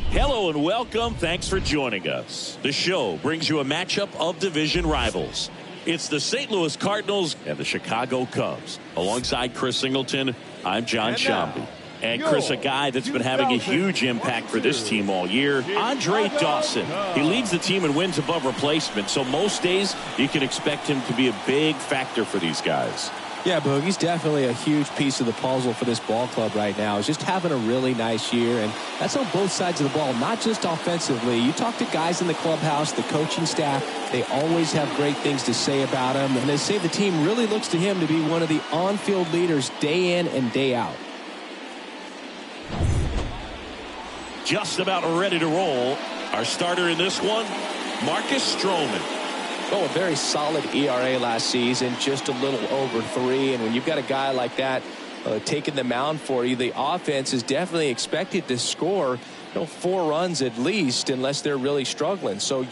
Hello and welcome. Thanks for joining us. The show brings you a matchup of division rivals. It's the St. Louis Cardinals and the Chicago Cubs. Alongside Chris Singleton, I'm John Shambi. And Chris, a guy that's been having a huge impact for this team all year, Andre Dawson. He leads the team in wins above replacement, so most days you can expect him to be a big factor for these guys. Yeah, Boog, he's definitely a huge piece of the puzzle for this ball club right now. He's just having a really nice year, and that's on both sides of the ball, not just offensively. You talk to guys in the clubhouse, the coaching staff, they always have great things to say about him, and they say the team really looks to him to be one of the on-field leaders day in and day out. Just about ready to roll. Our starter in this one, Marcus Stroman. Oh, a very solid ERA last season, just a little over 3. And when you've got a guy like that taking the mound for you, the offense is definitely expected to score 4 runs at least, unless they're really struggling. So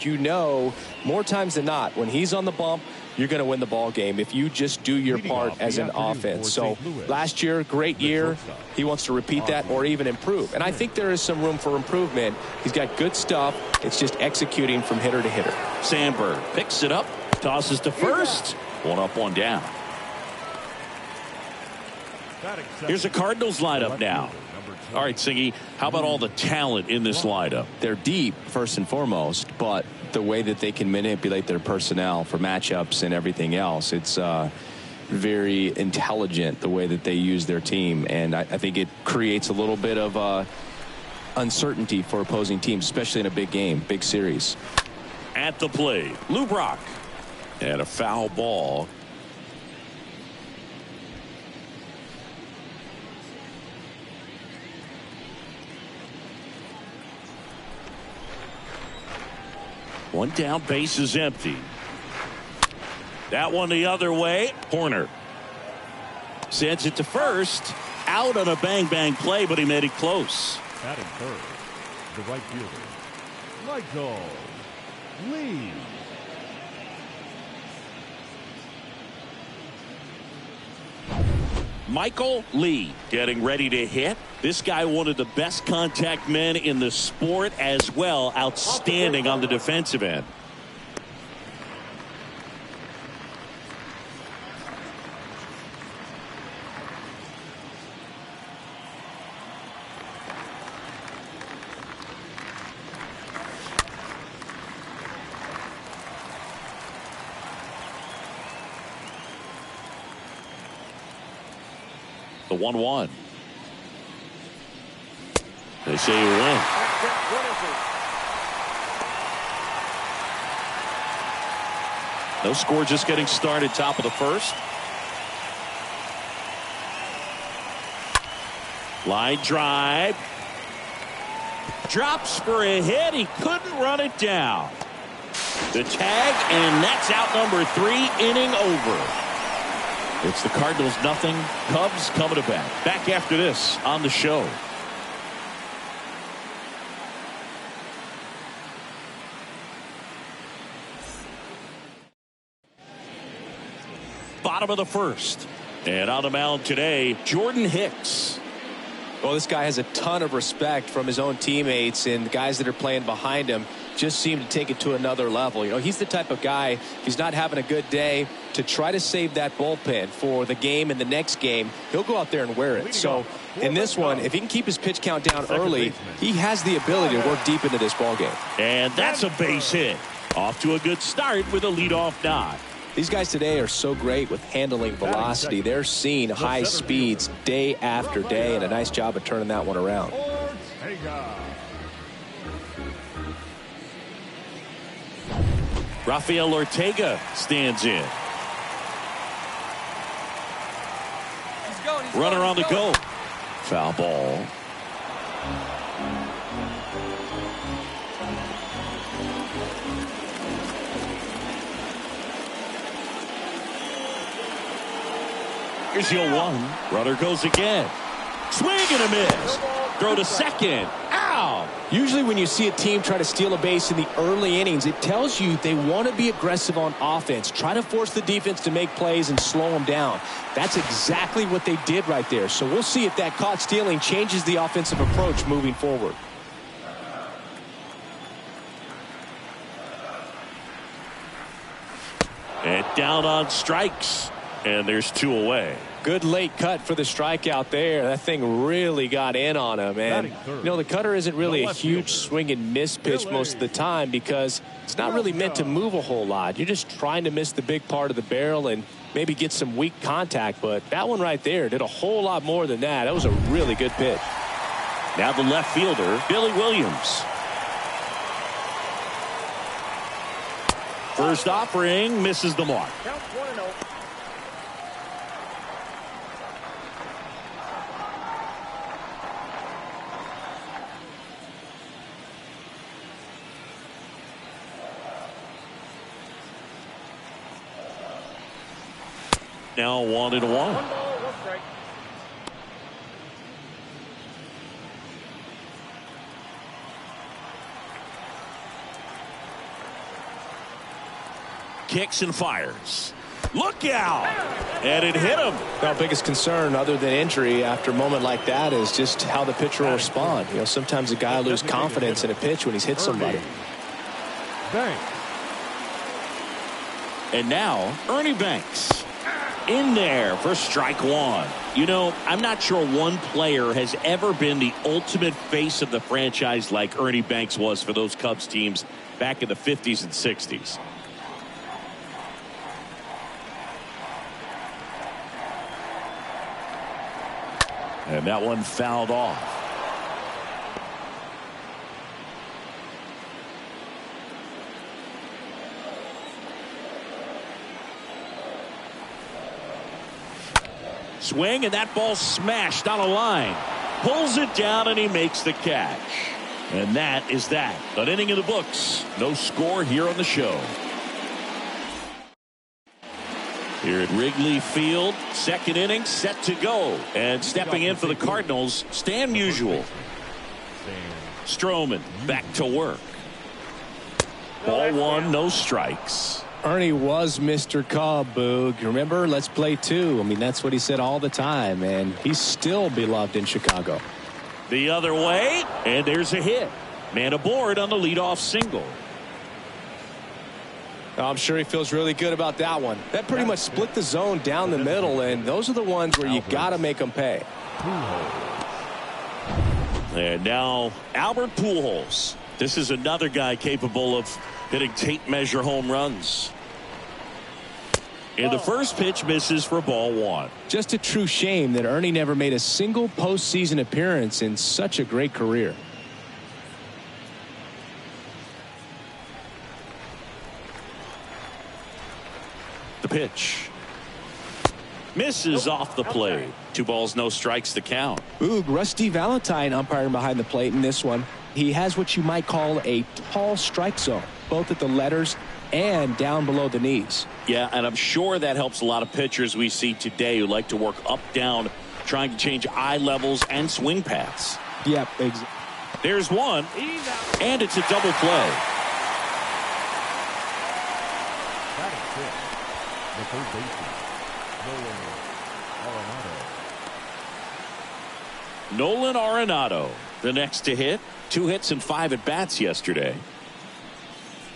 more times than not, when he's on the bump, you're going to win the ball game if you just do your part as an offense. So last year, great year. He wants to repeat that or even improve. And I think there is some room for improvement. He's got good stuff. It's just executing from hitter to hitter. Sandberg picks it up, tosses to first. 1 up, 1 down. Here's the Cardinals lineup now. All right, Singy, how about all the talent in this lineup? They're deep, first and foremost, but the way that they can manipulate their personnel for matchups and everything else, it's very intelligent the way that they use their team, and I think it creates a little bit of uncertainty for opposing teams, especially in a big game, big series. At the plate, Lou Brock, and a foul ball. One down, base is empty. That one the other way. Horner sends it to first. Out on a bang-bang play, but he made it close. Batting third, the right fielder, Michael Lee. Michael Lee getting ready to hit. This guy, one of the best contact men in the sport as well. Outstanding on the defensive end. The 1-1. They say you win. No score, just getting started, top of the first. Line drive. Drops for a hit. He couldn't run it down. The tag, and that's out number 3, inning over. It's the Cardinals nothing. Cubs coming to bat. Back after this on the show. Bottom of the first. And on the mound today, Jordan Hicks. Well, this guy has a ton of respect from his own teammates, and the guys that are playing behind him just seem to take it to another level. He's the type of guy, if he's not having a good day, to try to save that bullpen for the game and the next game, he'll go out there and wear it. So in this one, if he can keep his pitch count down early, he has the ability to work deep into this ball game. And that's a base hit. Off to a good start with a leadoff nod. These guys today are so great with handling velocity. They're seeing high speeds day after day, and a nice job of turning that one around. Rafael Ortega stands in. Runner on the go. Foul ball. Here's the 0-1. Runner goes again. Swing and a miss. Throw to second. Ow! Usually when you see a team try to steal a base in the early innings, it tells you they want to be aggressive on offense. Try to force the defense to make plays and slow them down. That's exactly what they did right there. So we'll see if that caught stealing changes the offensive approach moving forward. And down on strikes. And there's 2 away. Good late cut for the strikeout there. That thing really got in on him. And, you know, the cutter isn't really a huge swing and miss pitch most of the time because it's not really meant to move a whole lot. You're just trying to miss the big part of the barrel and maybe get some weak contact. But that one right there did a whole lot more than that. That was a really good pitch. Now the left fielder, Billy Williams. First offering misses the mark. Count 1-0. Now 1-1. 1 ball, 1 strike. Kicks and fires. Look out! And it hit him. Our biggest concern other than injury after a moment like that is just how the pitcher will respond. You know, sometimes a guy will lose confidence in a pitch when he's hit somebody. Banks. And now Ernie Banks in there for strike 1. You know, I'm not sure one player has ever been the ultimate face of the franchise like Ernie Banks was for those Cubs teams back in the 50s and 60s. And that one fouled off. Swing, and that ball smashed on a line. Pulls it down, and he makes the catch. And that is that. An inning in the books. No score here on the show. Here at Wrigley Field, second inning set to go. And stepping in for the Cardinals, Stan Musial. Stroman back to work. Ball 1, no strikes. Ernie was Mr. Cub, Boog. Remember, let's play 2. I mean, that's what he said all the time, and he's still beloved in Chicago. The other way, and there's a hit. Man aboard on the leadoff single. I'm sure he feels really good about that one. That pretty much split the zone down the middle, and those are the ones where you got to make them pay. And now Albert Pujols. This is another guy capable of hitting tape measure home runs. And the first pitch misses for ball 1. Just a true shame that Ernie never made a single postseason appearance in such a great career. The pitch misses off the plate. 2 balls, no strikes to count. Boog, Rusty Valentine umpiring behind the plate in this one. He has what you might call a tall strike zone, both at the letters and down below the knees. Yeah, and I'm sure that helps a lot of pitchers we see today who like to work up, down, trying to change eye levels and swing paths. Yep, there's one, and it's a double play. That is it. The third baseman, Nolan Arenado, the next to hit. 2 hits and 5 at bats yesterday.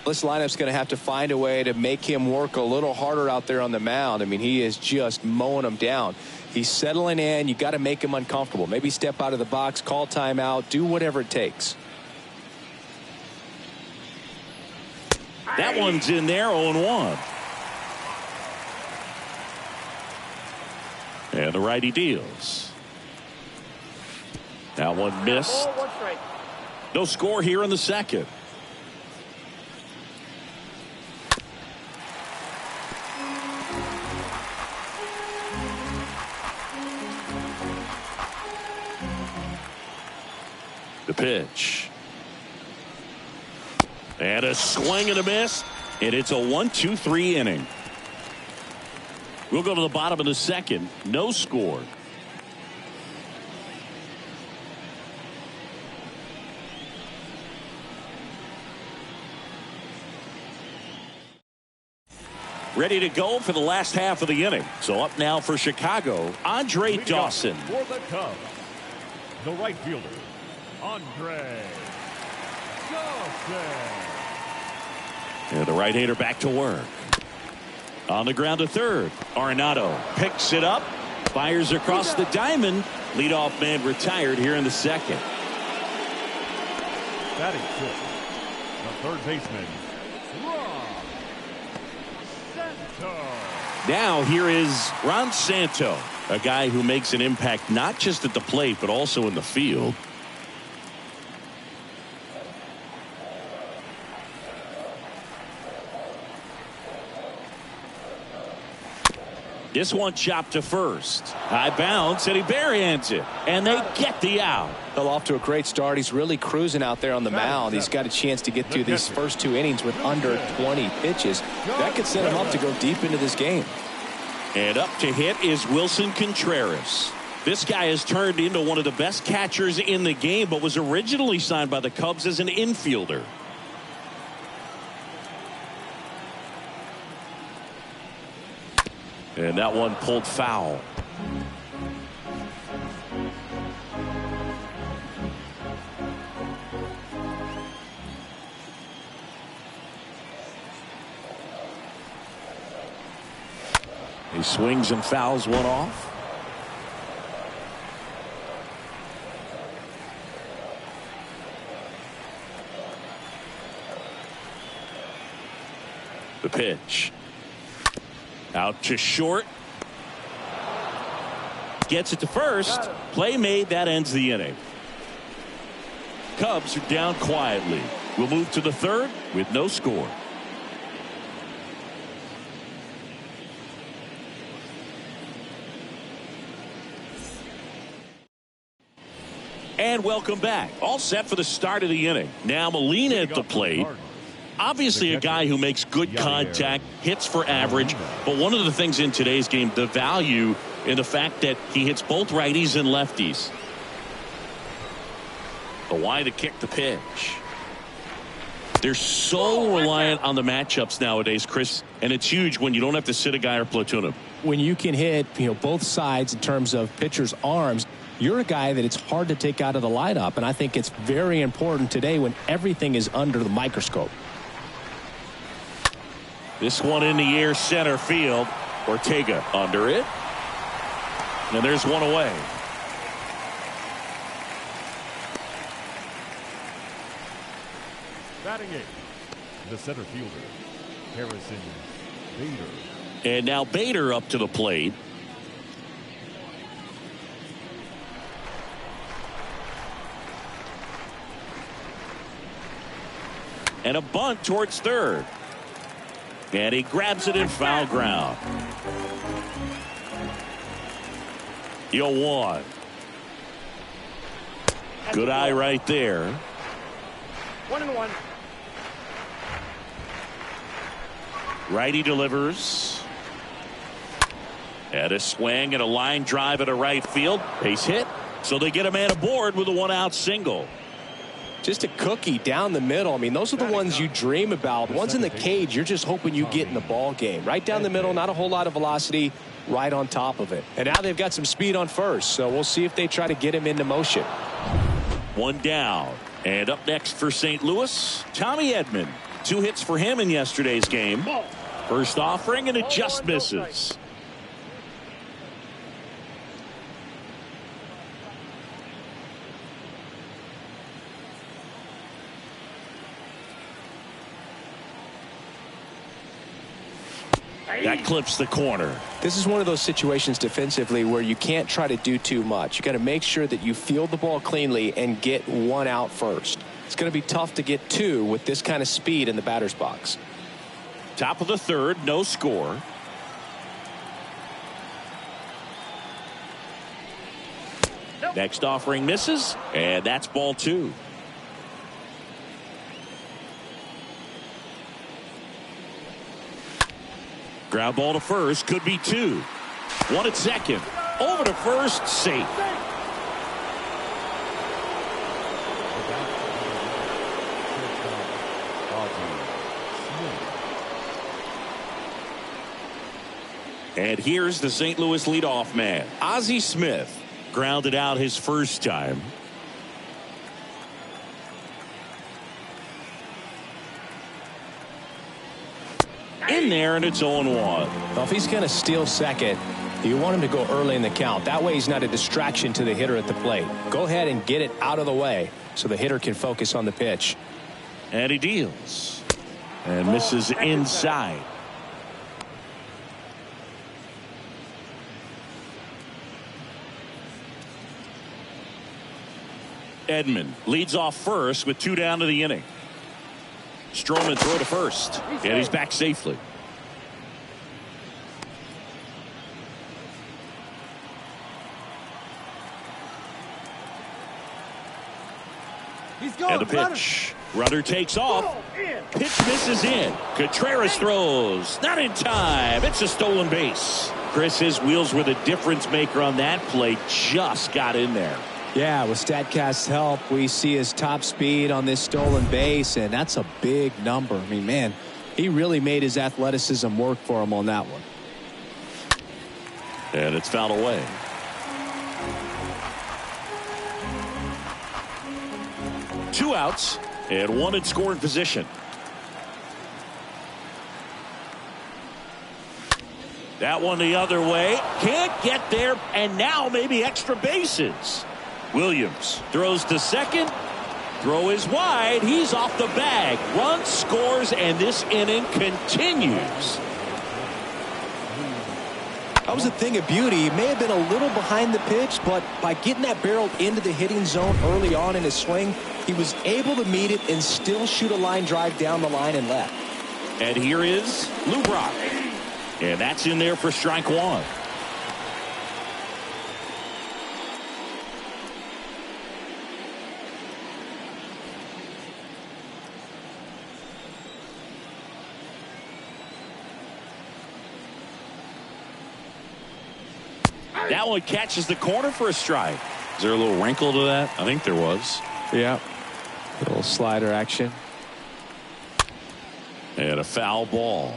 This lineup's going to have to find a way to make him work a little harder out there on the mound. I mean, he is just mowing them down. He's settling in. You got to make him uncomfortable. Maybe step out of the box, call timeout, do whatever it takes. That one's in there, 0-1. And the righty deals. That one missed. Ball, 1 strike. No score here in the second. The pitch. And a swing and a miss. And it's a 1-2-3 inning. We'll go to the bottom of the second. No score. ready to go for the last half of the inning. So up now for Chicago, Andre Dawson. For the Cubs, the right fielder, Andre Dawson. And the right-hander back to work. On the ground to third. Arenado picks it up, fires across the diamond. Leadoff man retired here in the second. Batting fifth, the third baseman, Santo. Now here is Ron Santo, a guy who makes an impact not just at the plate but also in the field. This one chopped to first. High bounce, and he barehands it. And they get the out. Well, off to a great start. He's really cruising out there on the mound. He's got a chance to get through these first 2 innings with under 20 pitches. That could set him up to go deep into this game. And up to hit is Wilson Contreras. This guy has turned into one of the best catchers in the game, but was originally signed by the Cubs as an infielder. And that one pulled foul. He swings and fouls one off. The pitch. Out to short. Gets it to first. Play made. That ends the inning. Cubs are down quietly. We'll move to the third with no score. And welcome back. All set for the start of the inning. Now Molina at the plate. Obviously a guy who makes good contact, hits for average, but one of the things in today's game, the value in the fact that he hits both righties and lefties. The why to kick the pitch. They're so reliant on the matchups nowadays, Chris, and it's huge when you don't have to sit a guy or platoon him. When you can hit, both sides in terms of pitchers' arms, you're a guy that it's hard to take out of the lineup, and I think it's very important today when everything is under the microscope. This one in the air, center field. Ortega under it. And there's one away. Batting eighth, the center fielder, Harrison Bader. And now Bader up to the plate. And a bunt towards third. And he grabs it in foul ground. 0-1. Good eye right there. 1-1. Righty delivers. And a swing and a line drive at a right field. Base hit. So they get a man aboard with a 1-out single. Just a cookie down the middle. I mean, those are the ones you dream about. Ones in the cage, you're just hoping you get in the ball game. Right down the middle, not a whole lot of velocity, right on top of it. And now they've got some speed on first, so we'll see if they try to get him into motion. One down. And up next for St. Louis, Tommy Edman. 2 hits for him in yesterday's game. First offering, and it just misses. That clips the corner. This is one of those situations defensively where you can't try to do too much. You got to make sure that you field the ball cleanly and get 1 out first. It's going to be tough to get 2 with this kind of speed in the batter's box. Top of the third, no score. Next offering misses, and that's ball 2. Ground ball to first, could be 2. 1 at second. Over to first, safe. And here's the St. Louis leadoff man, Ozzie Smith. Grounded out his first time. In there, and it's 0-1. Well, if he's going to steal second, you want him to go early in the count. That way he's not a distraction to the hitter at the plate. Go ahead and get it out of the way so the hitter can focus on the pitch. And he deals. And misses inside. Edman leads off first with 2 down to the inning. Stroman throw to first, and he's back safely. And a pitch. Runner takes off. Pitch misses in. Contreras throws. Not in time. It's a stolen base. Chris, his wheels were the difference maker on that play. Just got in there. Yeah, with StatCast's help, we see his top speed on this stolen base, and that's a big number. I mean, man, he really made his athleticism work for him on that one. And it's fouled away. Two outs and one in scoring position. That one the other way. Can't get there, and now maybe extra bases. Williams throws to second. Throw is wide. He's off the bag. Run scores, and this inning continues. That was a thing of beauty. He may have been a little behind the pitch, but by getting that barrel into the hitting zone early on in his swing, he was able to meet it and still shoot a line drive down the line and left. And here is Lou Brock. And that's in there for strike one. That one catches the corner for a strike. Is there a little wrinkle to that? I think there was. Yeah. A little slider action. And a foul ball.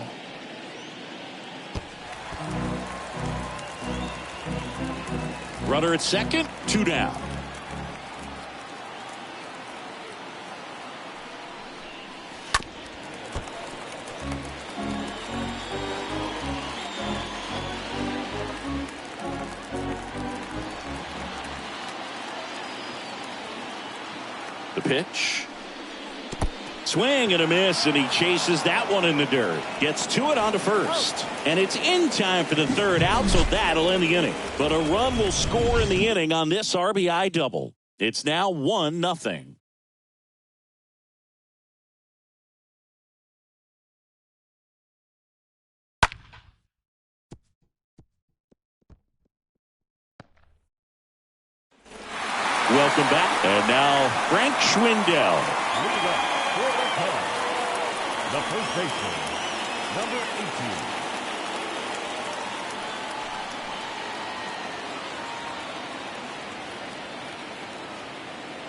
Runner at second, 2 down. The pitch. Swing and a miss, and he chases that one in the dirt. Gets to it onto first. And it's in time for the third out, so that'll end the inning. But a run will score in the inning on this RBI double. It's now 1-0. Welcome back. And now Frank Schwindel. The first baseman, number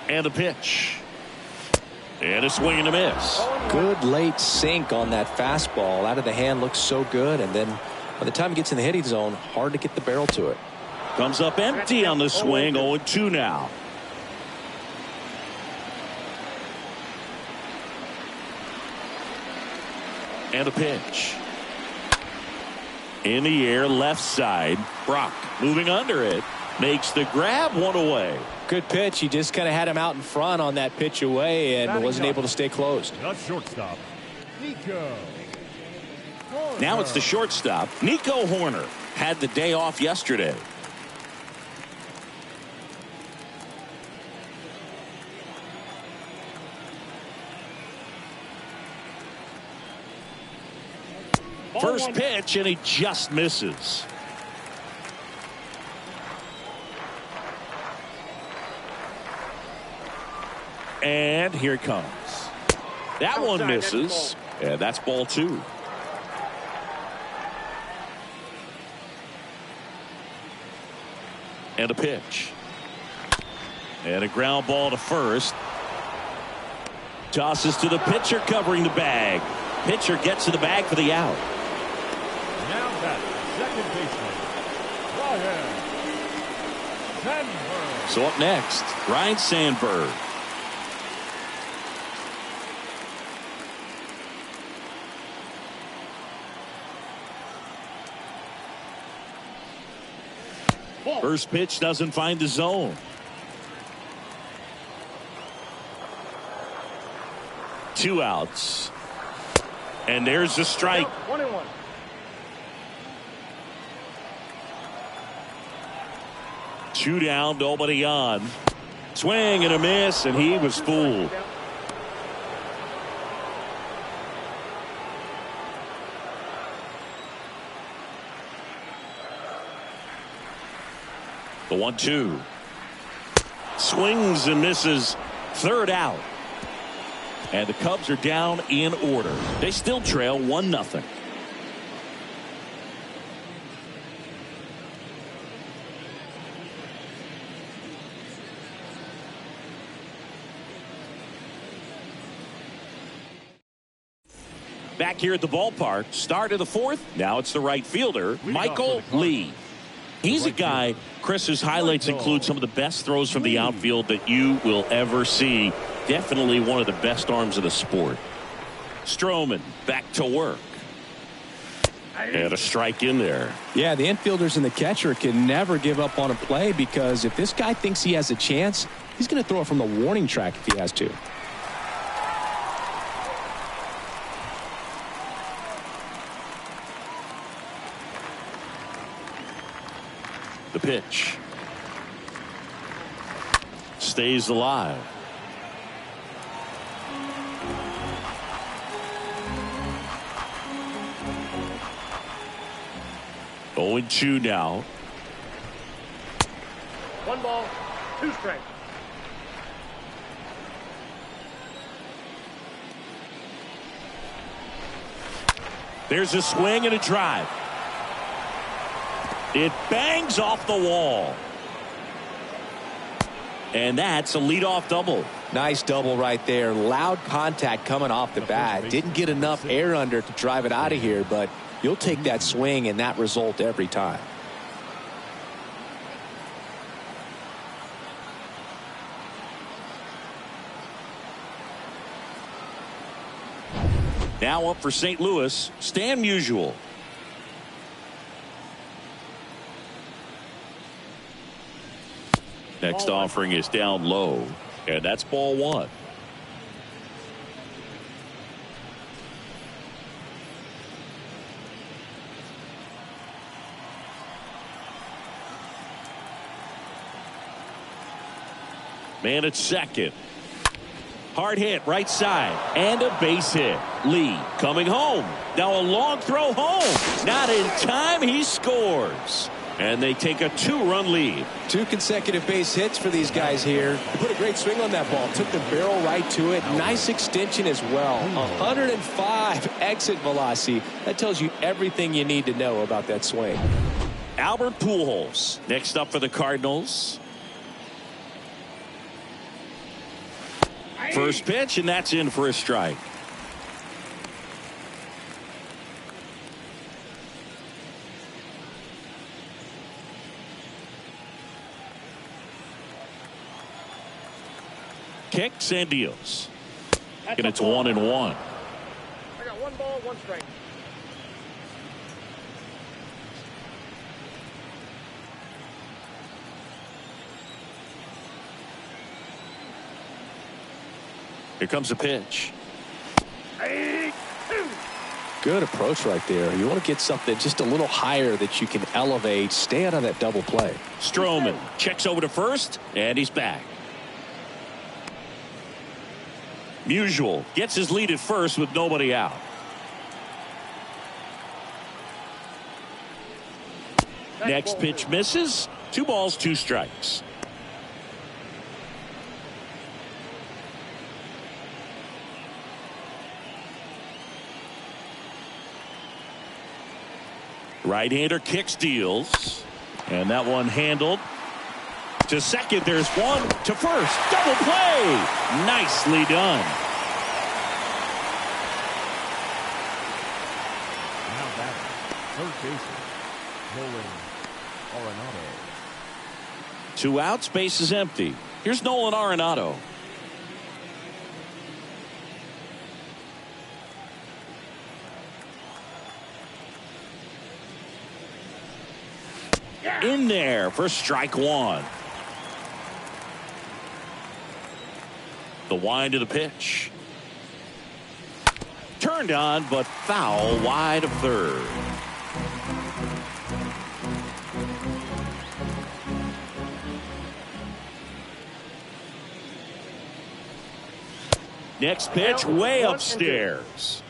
18. And a pitch. And a swing and a miss. Good late sink on that fastball. Out of the hand looks so good, and then by the time it gets in the hitting zone, hard to get the barrel to it. Comes up empty on the swing. 0-2 now. And a pitch. In the air, left side. Brock moving under it. Makes the grab, 1 away. Good pitch. He just kind of had him out in front on that pitch away and wasn't able to stay closed. The shortstop, Nico. Now it's the shortstop, Nico Horner. Had the day off yesterday. First pitch, and he just misses. And here it comes. That one misses, and that's ball 2. And a pitch. And a ground ball to first. Tosses to the pitcher covering the bag. Pitcher gets to the bag for the out. Now that second second baseman, Ryan Sandberg. So up next, Ryan Sandberg. First pitch doesn't find the zone. Two outs. And there's the strike. 1-1. Two down, nobody on. Swing and a miss, and he was fooled. The 1-2. Swings and misses. Third out. And the Cubs are down in order. They still trail 1-0. Back here at the ballpark, start of the fourth. Now it's the right fielder, Michael Lee. He's a guy, Chris, whose highlights include some of the best throws from the outfield that you will ever see. Definitely one of the best arms of the sport. Stroman back to work. And a strike in there. Yeah, the infielders and the catcher can never give up on a play, because if this guy thinks he has a chance, he's going to throw it from the warning track if he has to. The pitch. Stays alive. Oh, 0-2 now. 1 ball, 2 strikes. There's a swing and a drive. It bangs off the wall. And that's a leadoff double. Nice double right there. Loud contact coming off the bat. Didn't get enough air under to drive it out of here, but you'll take that swing and that result every time. Now up for St. Louis, Stan Musial. Next offering is down low, and that's ball 1. Man at second. Hard hit right side and a base hit. Lee coming home. Now a long throw home. Not in time. He scores. And they take a 2-run lead. 2 consecutive base hits for these guys here. They put a great swing on that ball. Took the barrel right to it. Nice extension as well. 105 exit velocity. That tells you everything you need to know about that swing. Albert Pujols next up for the Cardinals. First pitch, and that's in for a strike. Kicks and deals. And it's 1-1. I got 1 ball, 1 strike. Here comes a pitch. Good approach right there. You want to get something just a little higher that you can elevate. Stay out of that double play. Stroman checks over to first, and he's back. Musial gets his lead at first with nobody out. Next pitch misses. 2 balls, 2 strikes. Right-hander kicks, deals, and that one handled. To second, there's one. To first, double play. Nicely done. Now batting, third baseman, Nolan Arenado. 2 outs, base is empty. Here's Nolan Arenado. In there for strike 1. The wind of the pitch. Turned on, but foul wide of third. Next pitch, way upstairs.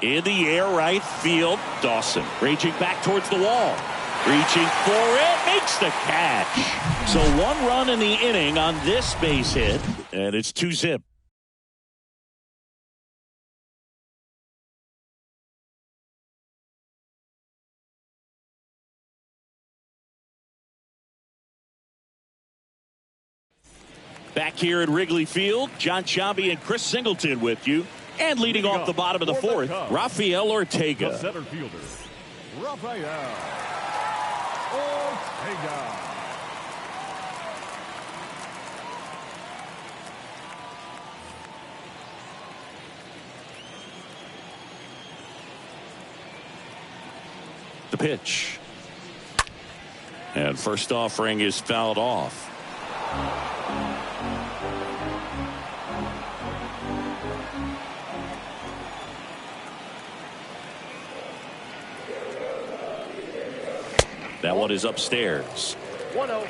In the air, right field. Dawson reaching back towards the wall. Reaching for it, makes the catch. So 1 run in the inning on this base hit, and it's 2-zip. Back here at Wrigley Field, John Sciambi and Chris Singleton with you. And leading off the bottom of the 4th, Rafael Ortega. The center fielder, Rafael Ortega. The pitch. And first offering is fouled off. That one is upstairs. 1-0.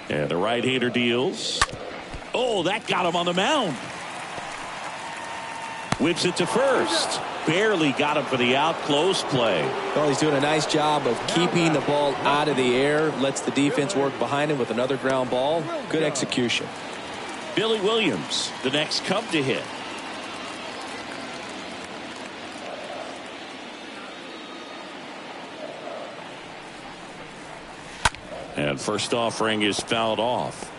And the right-hander deals. Oh, that got him on the mound. Whips it to first. Barely got him for the out. Close play. Well, he's doing a nice job of keeping the ball out of the air. Lets the defense work behind him with another ground ball. Good execution. Billy Williams, the next Cub to hit. And first offering is fouled off.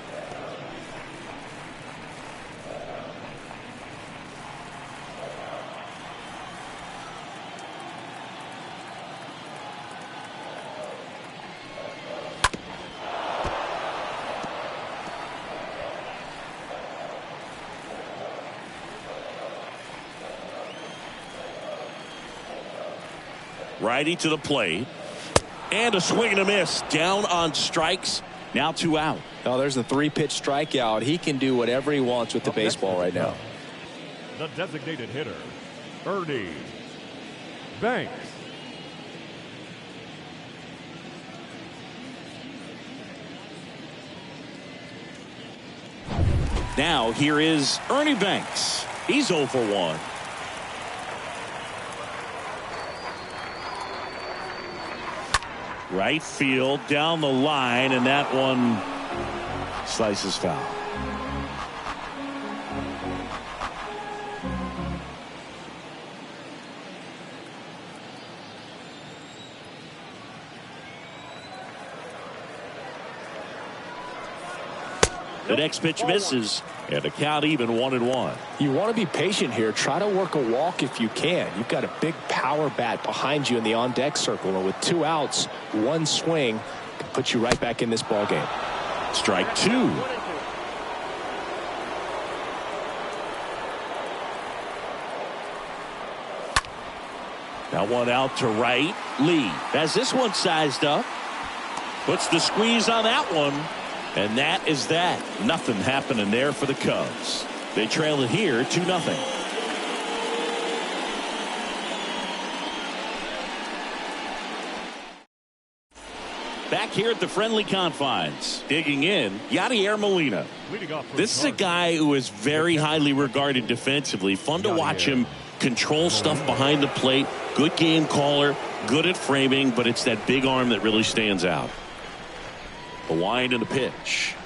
Righty to the plate. And a swing and a miss. Down on strikes. Now 2 out. Oh, there's the 3-pitch strikeout. He can do whatever he wants with the baseball right now. The designated hitter, Ernie Banks. Now here is Ernie Banks. He's 0 for 1. Right field down the line, and that one slices foul. The next pitch misses, and the count even 1-1. You want to be patient here. Try to work a walk if you can. You've got a big power bat behind you in the on-deck circle, and with 2 outs, 1 swing can put you right back in this ball game. Strike 2. Now 1 out to right. Lee has this one sized up. Puts the squeeze on that one. And that is that. Nothing happening there for the Cubs. They trail it here 2-0. Back here at the friendly confines, digging in, Yadier Molina. This is a guy who is very highly regarded defensively. Fun to watch him control stuff behind the plate. Good game caller, good at framing, but it's that big arm that really stands out. The wind and the pitch.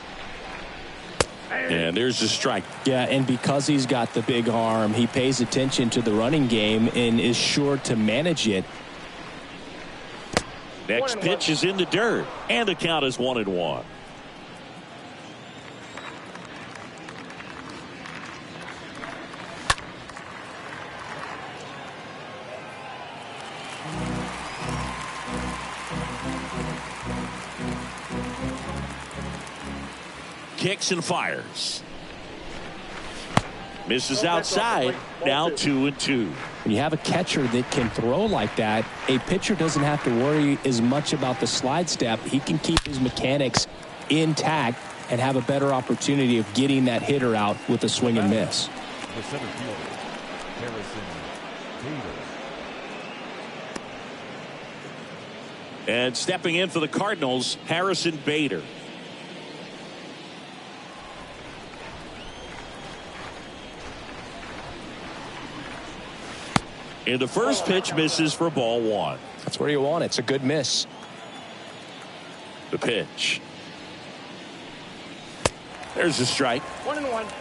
And there's the strike. Yeah, and because he's got the big arm, he pays attention to the running game and is sure to manage it. Next pitch is in the dirt, and the count is 1-1. kicks and fires. Misses outside. Now 2-2. When you have a catcher that can throw like that, a pitcher doesn't have to worry as much about the slide step. He can keep his mechanics intact and have a better opportunity of getting that hitter out with a swing and miss. The center fielder, Harrison Bader. And stepping in for the Cardinals, Harrison Bader. And the first pitch misses for ball one. That's where you want it. It's a good miss. The pitch. There's a strike. 1-1.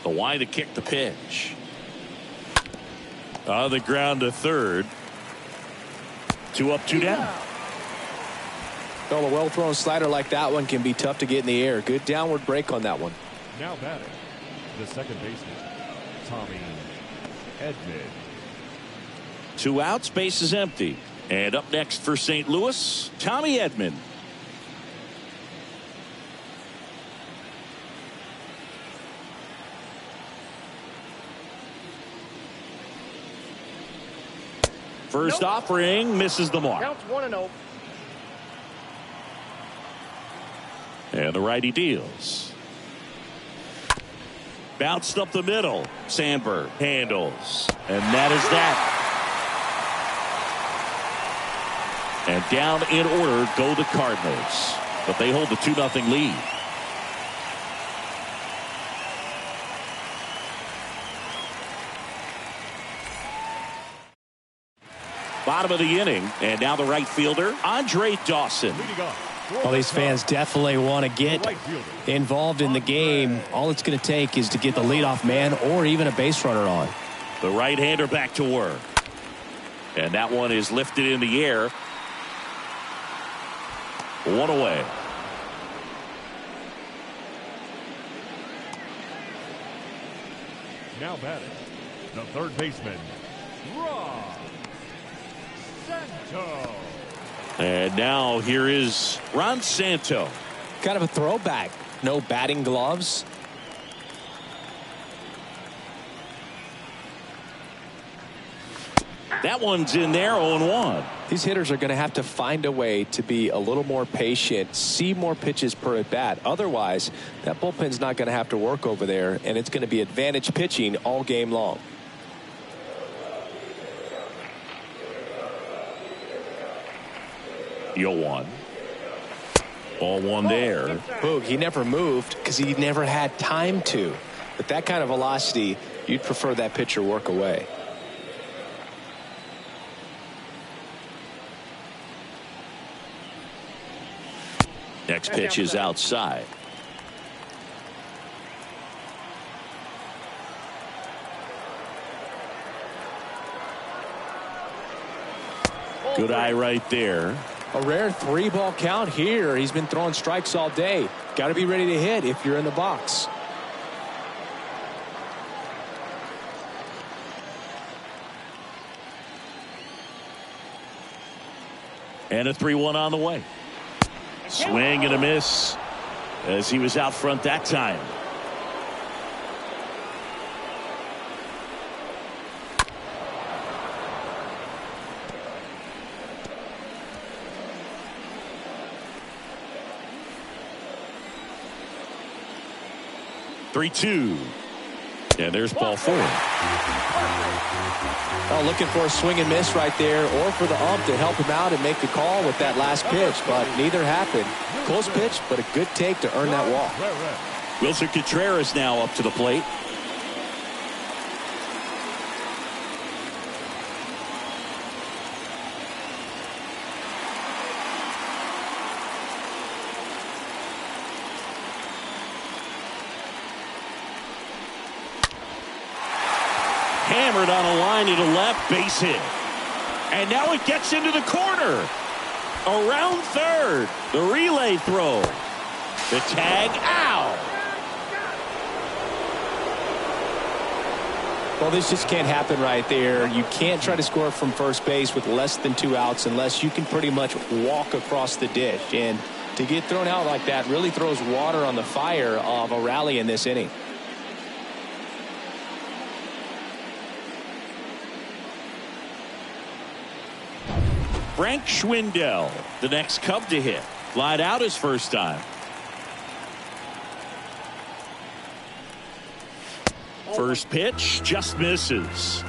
The wide to kick the pitch. On the ground to third. 2 up, 2 down. Well, a well-thrown slider like that one can be tough to get in the air. Good downward break on that one. Now batting, the second baseman, Tommy Edman. 2 outs, base is empty. And up next for St. Louis, Tommy Edman. First offering misses the mark. Counts 1-0. And the righty deals. Bounced up the middle. Sandberg handles. And that is that. And down in order go the Cardinals. But they hold the 2-0 lead. Bottom of the inning. And now the right fielder, Andre Dawson. Well, these fans definitely want to get involved in the game. All it's going to take is to get the leadoff man or even a base runner on. The right-hander back to work. And that one is lifted in the air. 1 away. Now batting, the third baseman, Ron Santo. And now here is Ron Santo. Kind of a throwback. No batting gloves. That one's in there, 0-1. These hitters are going to have to find a way to be a little more patient, see more pitches per at bat. Otherwise, that bullpen's not going to have to work over there, and it's going to be advantage pitching all game long. Yo one. Ball one there. Boog, he never moved because he never had time to. With that kind of velocity, you'd prefer that pitcher work away. Next pitch is outside. Good eye right there. A rare 3-ball count here. He's been throwing strikes all day. Got to be ready to hit if you're in the box. And a 3-1 on the way. Swing and a miss as he was out front that time. Three-two. And there's ball 4. Oh, looking for a swing and miss right there, or for the ump to help him out and make the call with that last pitch, but neither happened. Close pitch, but a good take to earn that walk. Wilson Contreras now up to the plate. Hammered on a line to the left, base hit. And now it gets into the corner. Around third. The relay throw. The tag out. Well, this just can't happen right there. You can't try to score from first base with less than 2 outs unless you can pretty much walk across the ditch. And to get thrown out like that really throws water on the fire of a rally in this inning. Frank Schwindel, the next Cub to hit. Flied out his first time. First pitch just misses.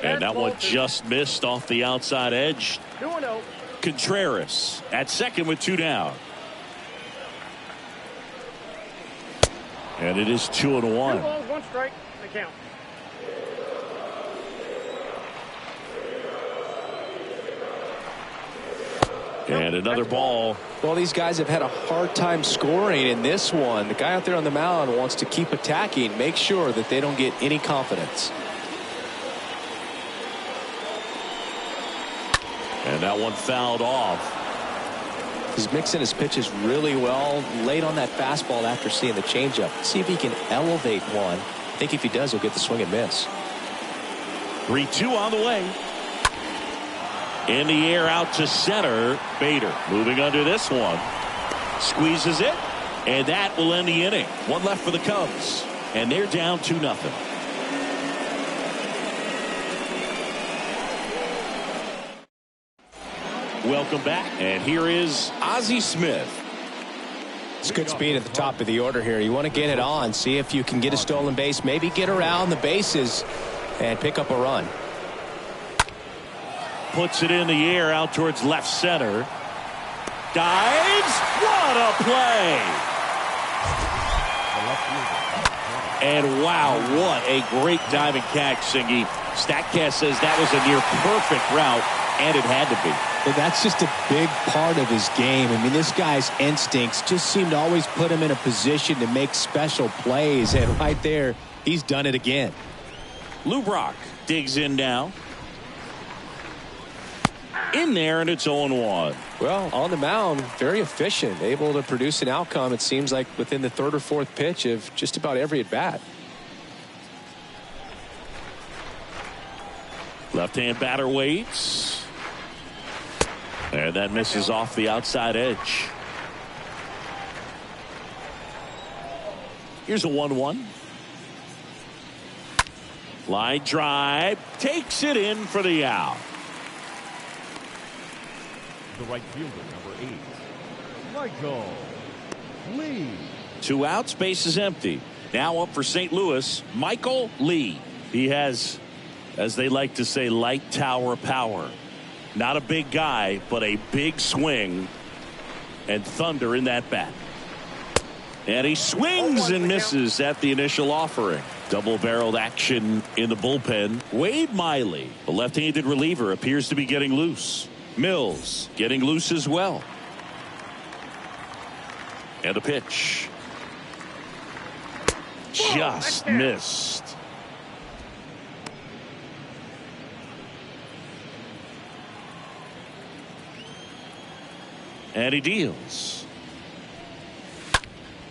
And that one just missed off the outside edge. 2-0. Contreras at second with 2 down. And it is 2-1. 2 balls, 1 strike. The count. And another ball. Well, these guys have had a hard time scoring in this one. The guy out there on the mound wants to keep attacking, make sure that they don't get any confidence. And that one fouled off. He's mixing his pitches really well, late on that fastball after seeing the changeup. See if he can elevate one. I think if he does, he'll get the swing and miss. 3-2 on the way. In the air out to center. Bader moving under this one. Squeezes it. And that will end the inning. One left for the Cubs. And they're down 2-0. Welcome back. And here is Ozzie Smith. It's good speed at the top of the order here. You want to get it on, see if you can get a stolen base, maybe get around the bases and pick up a run. Puts it in the air out towards left center. Dives. What a play. And wow, what a great diving catch, Singy. StatCast says that was a near perfect route, and it had to be. But that's just a big part of his game. I mean, this guy's instincts just seem to always put him in a position to make special plays. And right there, he's done it again. Lou Brock digs in now. In there, and it's 0-1. Well, on the mound, very efficient, able to produce an outcome, it seems like, within the 3rd or 4th pitch of just about every at-bat. Left-hand batter waits. And that misses off the outside edge. Here's a 1-1. Line drive. Takes it in for the out. The right fielder, number 8, Michael Lee. 2 outs, base is empty. Now up for St. Louis, Michael Lee. He has, as they like to say, light tower power. Not a big guy, but a big swing and thunder in that bat. And he swings and misses at the initial offering. Double-barreled action in the bullpen. Wade Miley, the left-handed reliever, appears to be getting loose. Mills getting loose as well. And a pitch. Just missed. And he deals.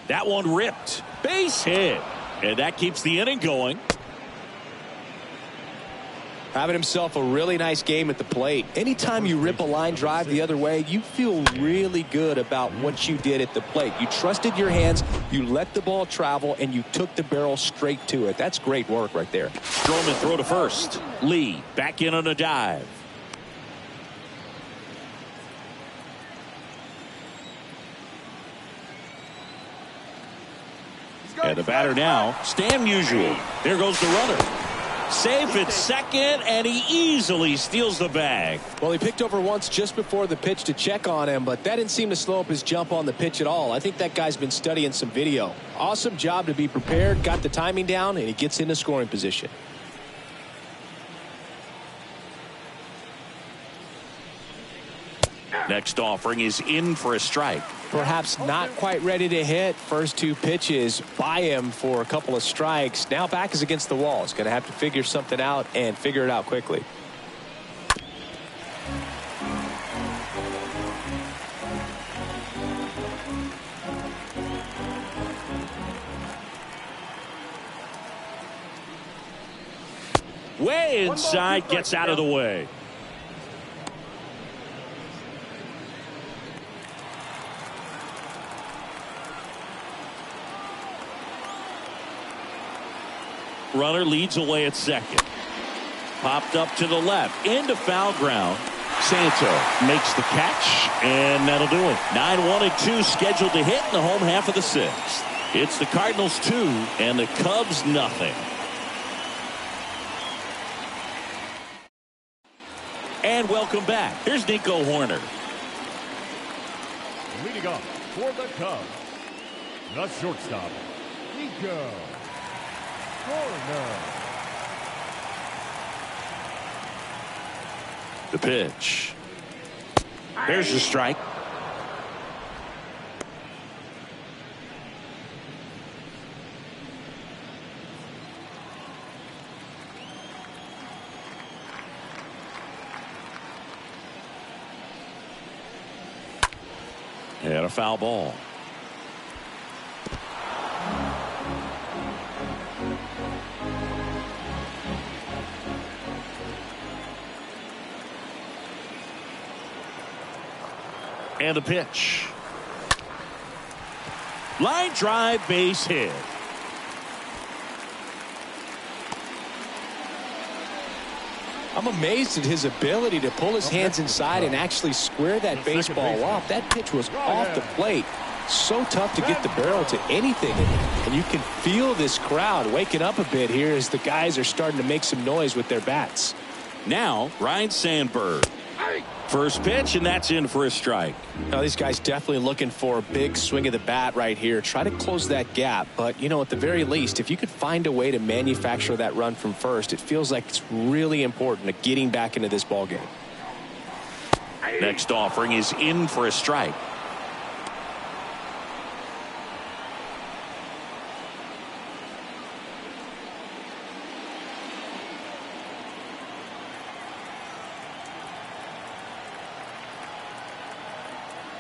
That one ripped. Base hit. And that keeps the inning going. Having himself a really nice game at the plate. Anytime you rip a line drive the other way, you feel really good about what you did at the plate. You trusted your hands, you let the ball travel, and you took the barrel straight to it. That's great work right there. Stroman throw to first. Lee back in on a dive. And the batter now, Stan Musial. There goes the runner. Safe at second, and he easily steals the bag. Well, he picked over once just before the pitch to check on him, but that didn't seem to slow up his jump on the pitch at all. I think that guy's been studying some video. Awesome job to be prepared, got the timing down, and he gets into scoring position. Next offering is in for a strike. Perhaps not quite ready to hit. First two pitches by him for a couple of strikes. Now back is against the wall. He's going to have to figure something out and figure it out quickly. Way inside, gets out of the way. Runner leads away at second. Popped up to the left into foul ground. Santo makes the catch, and that'll do it. 9-1-2 scheduled to hit in the home half of the sixth. It's the Cardinals 2 and the Cubs nothing. And welcome back. Here's Nico Hoerner. Leading off for the Cubs, the shortstop, Nico Hoerner. The pitch. There's the strike. And a foul ball. And a pitch. Line drive, base hit. I'm amazed at his ability to pull his hands inside and actually square that baseball up. That pitch was off the plate. So tough to get the barrel to anything. And you can feel this crowd waking up a bit here as the guys are starting to make some noise with their bats. Now, Ryne Sandberg. First pitch, and that's in for a strike. Now, these guys definitely looking for a big swing of the bat right here. Try to close that gap. But, you know, at the very least, if you could find a way to manufacture that run from first, it feels like it's really important to getting back into this ball game. Next offering is in for a strike.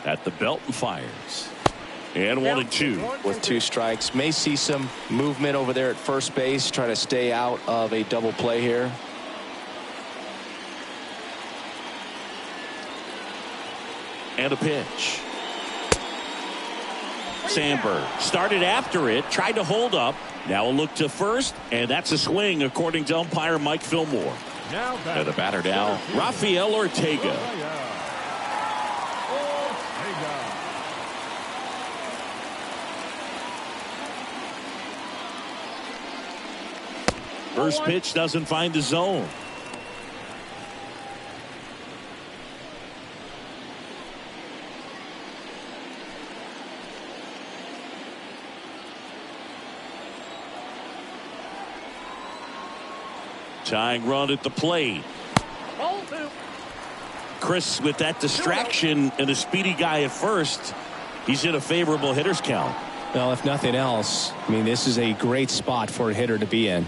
At the belt and fires. And 1-2. With two strikes. May see some movement over there at first base. Try to stay out of a double play here. And a pitch. Sandberg started after it. Tried to hold up. Now a look to first. And that's a swing according to umpire Mike Fillmore. And the batter now, Rafael Ortega. First pitch doesn't find the zone. Tying run at the plate. Chris, with that distraction and a speedy guy at first, he's in a favorable hitter's count. Well, if nothing else, I mean, this is a great spot for a hitter to be in.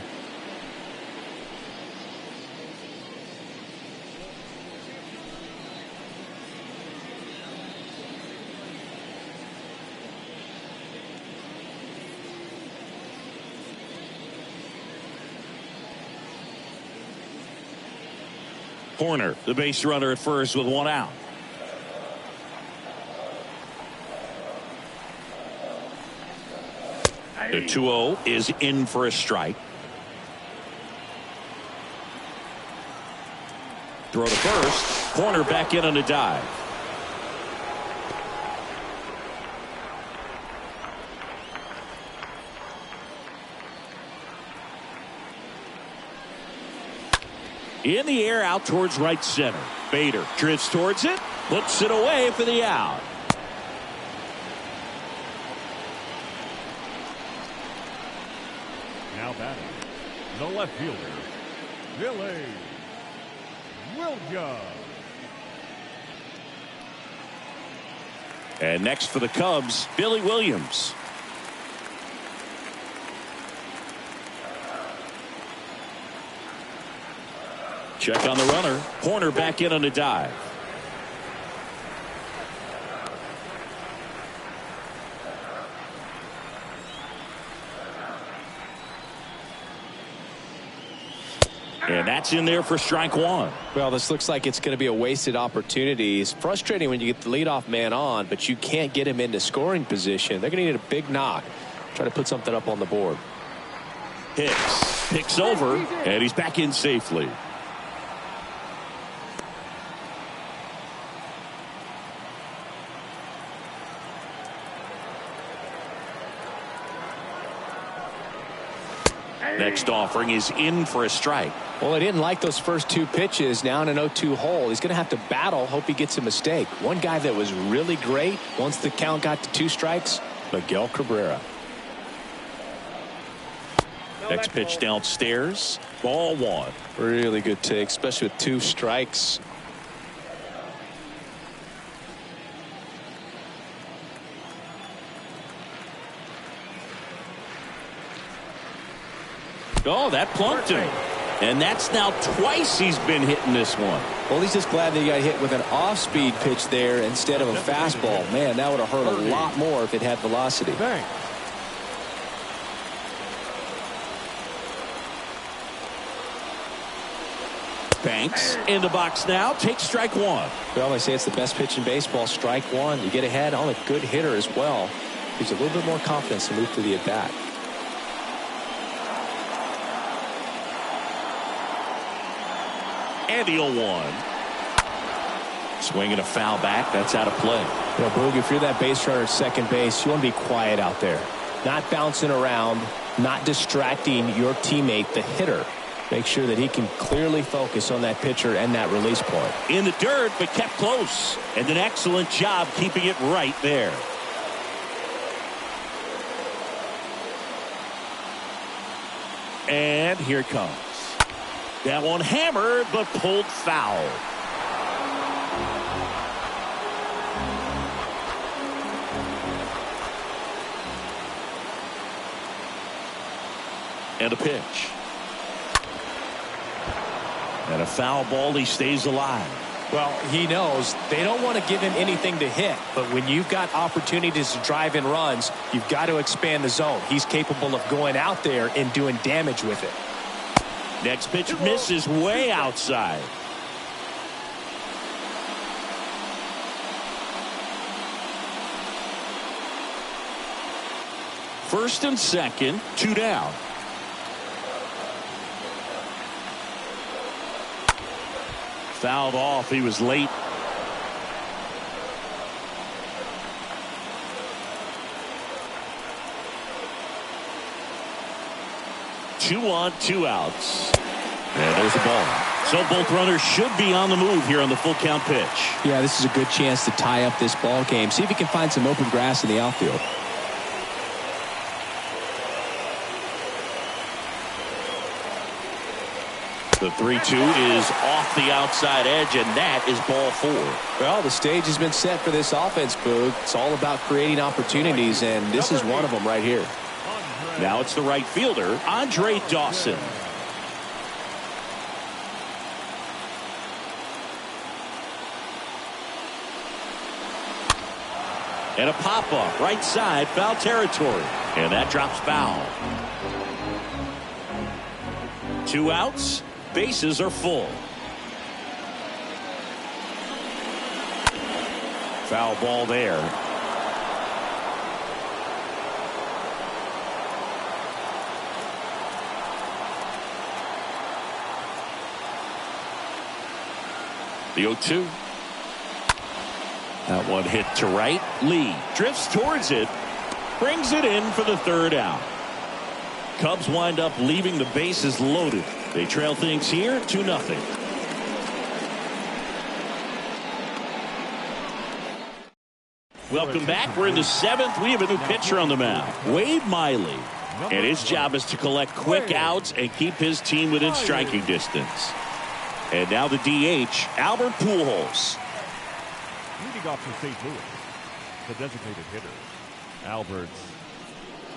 Hoerner, the base runner at first with one out. The 2-0 is in for a strike. Throw to first. Hoerner back in on a dive. In the air out towards right center. Bader drifts towards it. Puts it away for the out. Now batting, the left fielder, Billy Williams. And next for the Cubs, Billy Williams. Check on the runner. Horner back in on a dive. And that's in there for strike one. Well, this looks like it's going to be a wasted opportunity. It's frustrating when you get the leadoff man on, but you can't get him into scoring position. They're going to need a big knock. Try to put something up on the board. Hicks picks over, and he's back in safely. Next offering is in for a strike. Well, I didn't like those first two pitches. Now in an 0-2 hole. He's going to have to battle. Hope he gets a mistake. One guy that was really great once the count got to 2 strikes, Miguel Cabrera. Next pitch downstairs. Ball 1. Really good take, especially with 2 strikes. Oh, that plunked him. And that's now twice he's been hitting this one. Well, he's just glad that he got hit with an off-speed pitch there instead of a fastball. Man, that would have hurt a lot more if it had velocity. Banks in the box now. Takes strike 1. Well, they say it's the best pitch in baseball. Strike 1. You get ahead on a good hitter as well. Gives you a little bit more confidence to move through the at-bat. And the 0-1. Swinging a foul back. That's out of play. You know, Boog, if you're that base runner at second base, you want to be quiet out there. Not bouncing around, not distracting your teammate, the hitter. Make sure that he can clearly focus on that pitcher and that release point. In the dirt, but kept close. And an excellent job keeping it right there. And here it comes. That one hammered, but pulled foul. And a pitch. And a foul ball. He stays alive. Well, he knows they don't want to give him anything to hit, but when you've got opportunities to drive in runs, you've got to expand the zone. He's capable of going out there and doing damage with it. Next pitch misses way outside. First and second, 2 down. Fouled off. He was late. Two on, 2 outs. And there's a ball. So both runners should be on the move here on the full count pitch. Yeah, this is a good chance to tie up this ball game. See if he can find some open grass in the outfield. The 3-2 is off the outside edge, and that is ball 4. Well, the stage has been set for this offense, Boog. It's all about creating opportunities, and this is one of them right here. Now it's the right fielder, Andre Dawson. And a pop-up, right side, foul territory. And that drops foul. 2 outs, bases are full. Foul ball there. The 0-2. That one hit to right. Lee drifts towards it. Brings it in for the 3rd out. Cubs wind up leaving the bases loaded. They trail things here 2-0. Welcome back. We're in the 7th. We have a new pitcher on the mound, Wade Miley. And his job is to collect quick outs and keep his team within striking distance. And now the DH, Albert Pujols. Leading off for St. Louis, The designated hitter, Alberts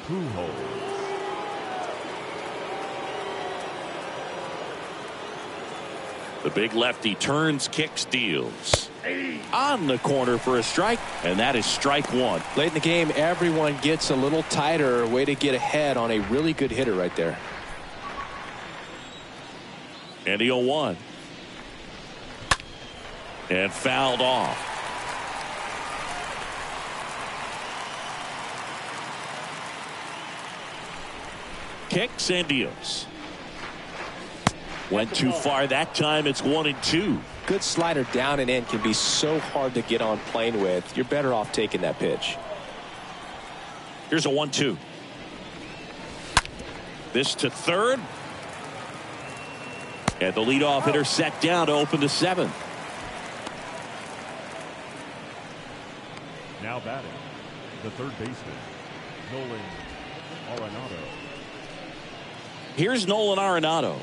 Pujols. The big lefty turns, kicks, deals. On the corner for a strike, and that is strike one. Late in the game, everyone gets a little tighter. Way to get ahead on a really good hitter right there. And the 0-1. And fouled off. Kicks and deals. Went too far that time. It's 1-2. Good slider down and in can be so hard to get on plane with. You're better off taking that pitch. Here's a 1-2. This to third. And the leadoff hitter set down to open the seventh. Now batting, the third baseman, Nolan Arenado. Here's Nolan Arenado.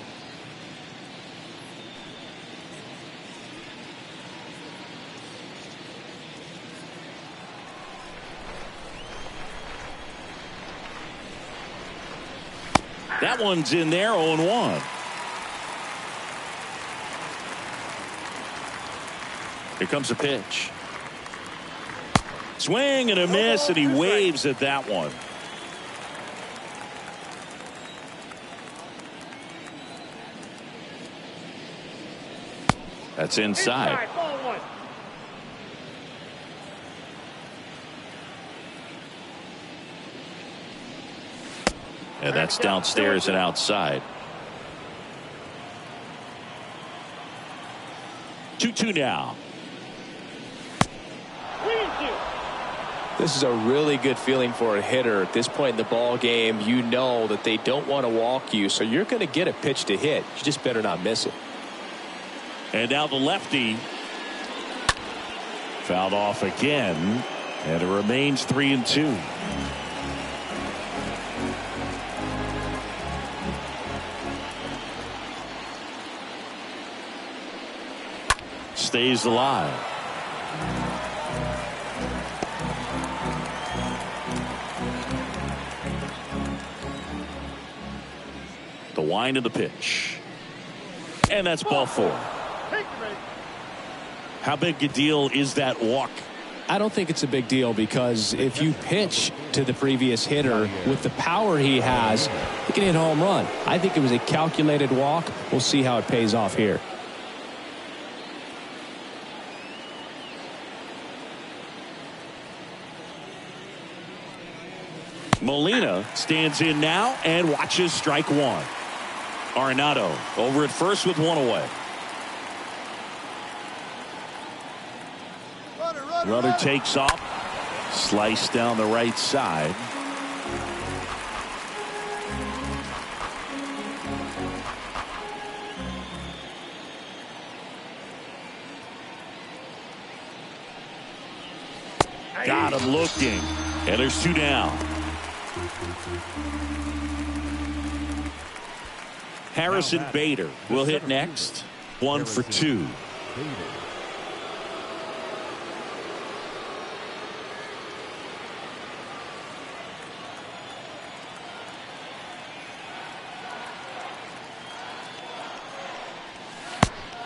That one's in there, 0-1. Here comes a pitch. Swing and a miss, and he waves at that one. That's inside. Ball one. And that's downstairs and outside. 2-2 now. This is a really good feeling for a hitter at this point in the ball game. You know that they don't want to walk you, so you're going to get a pitch to hit. You just better not miss it. And now the lefty fouled off again, and it remains 3-2. Stays alive. The wind of the pitch. And that's ball four. How big a deal is that walk? I don't think it's a big deal, because if you pitch to the previous hitter with the power he has, he can hit a home run. I think it was a calculated walk. We'll see how it pays off here. Molina stands in now and watches strike one. Arenado over at first with one away. Runner takes off. Slice down the right side. Got him looking. And there's two down. Harrison Bader will hit next. 1 for 2.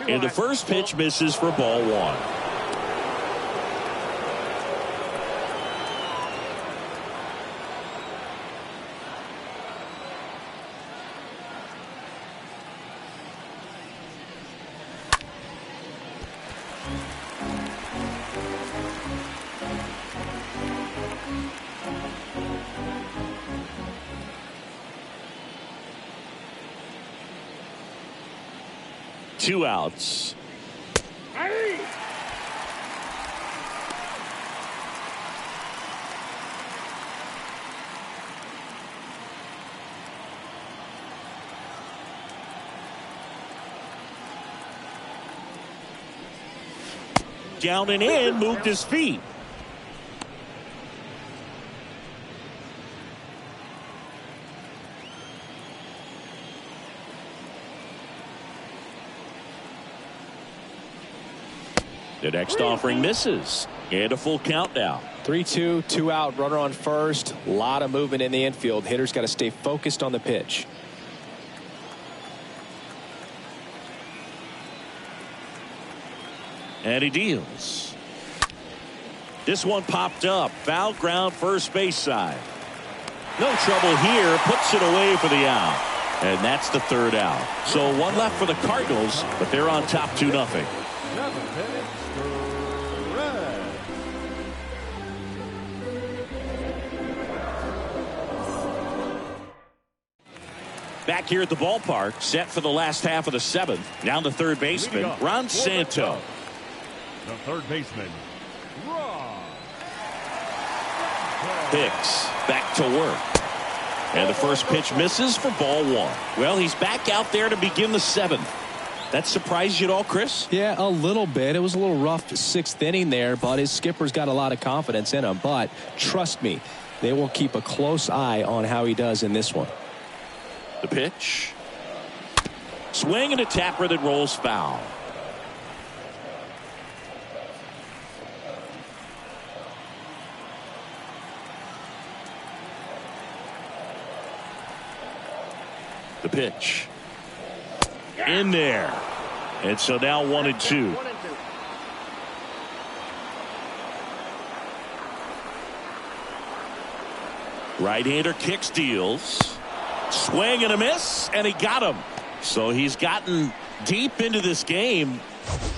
And the first pitch misses for ball one. Two outs. Down and in, moved his feet. The next offering misses. And a full count now. 3-2, 2 out, runner on first. A lot of movement in the infield. Hitter's got to stay focused on the pitch. And he deals. This one popped up. Foul ground, first base side. No trouble here. Puts it away for the out. And that's the third out. So one left for the Cardinals, but they're on top 2-0. Back here at the ballpark, set for the last half of the seventh. Now the third baseman, Ron Santo. The third baseman, Ron. Hicks back to work. And the first pitch misses for ball one. Well, he's back out there to begin the seventh. That surprised you at all, Chris? Yeah, a little bit. It was a little rough sixth inning there, but his skipper's got a lot of confidence in him. But trust me, they will keep a close eye on how he does in this one. The pitch. Swing and a tapper that rolls foul. The pitch. In there. And so now 1-2. Right-hander kicks, deals. Swing and a miss, and he got him. So he's gotten deep into this game,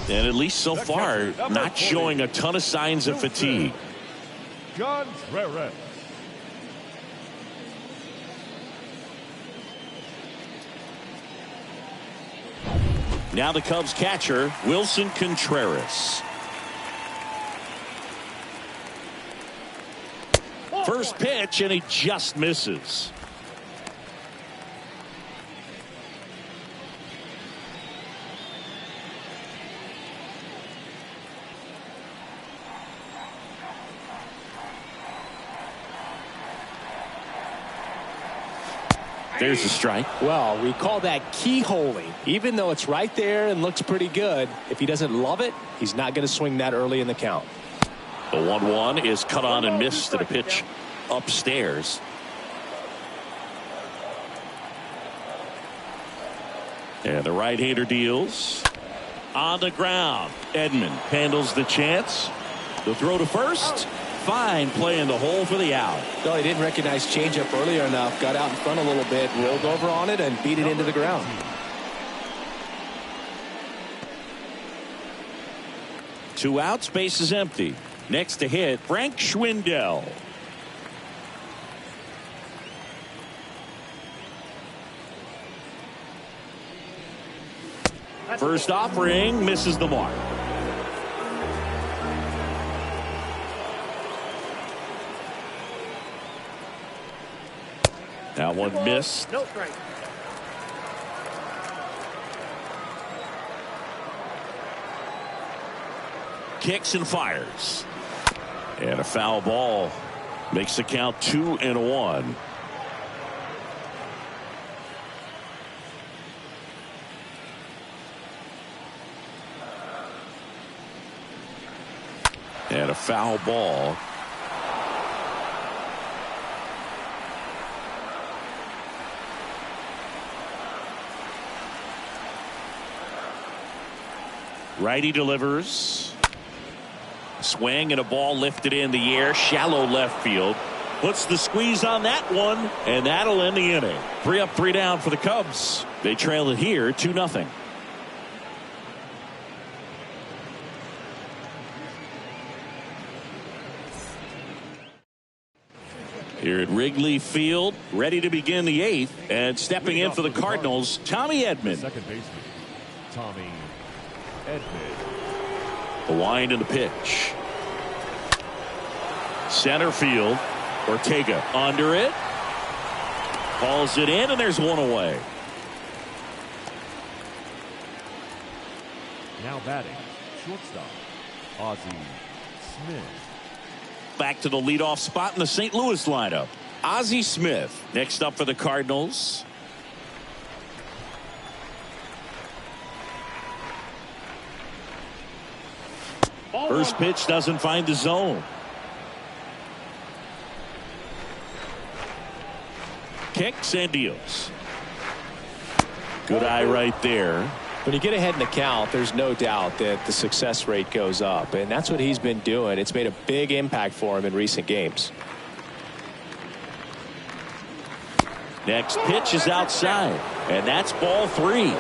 and at least so far, not showing a ton of signs of fatigue. Contreras. Now the Cubs catcher, Wilson Contreras. First pitch, and he just misses. There's a strike. Well, we call that keyholing. Even though it's right there and looks pretty good, if he doesn't love it, he's not going to swing that early in the count. The 1-1 is cut on and missed at a pitch upstairs. And the right-hander deals. On the ground. Edman handles the chance. The throw to first. Fine play in the hole for the out. No, he didn't recognize changeup earlier enough. Got out in front a little bit, rolled over on it, and beat it into the ground. Two outs, base is empty. Next to hit, Frank Schwindel. First offering misses the mark. That one missed. No strike. Kicks and fires. And a foul ball makes the count 2-1. And a foul ball. Righty delivers. Swing and a ball lifted in the air. Shallow left field. Puts the squeeze on that one. And that'll end the inning. 3 up, 3 down for the Cubs. They trail it here 2-0. Here at Wrigley Field, ready to begin the 8th, and stepping in for the Cardinals, Tommy Edman. Second baseman, Tommy Edman. The wind and the pitch. Center field, Ortega under it. Calls it in, and there's one away. Now batting, shortstop, Ozzie Smith. Back to the leadoff spot in the St. Louis lineup. Ozzie Smith next up for the Cardinals. First pitch doesn't find the zone. Kicks and deals. Good eye right there. When you get ahead in the count, there's no doubt that the success rate goes up, and that's what he's been doing. It's made a big impact for him in recent games. Next pitch is outside, and that's ball 3.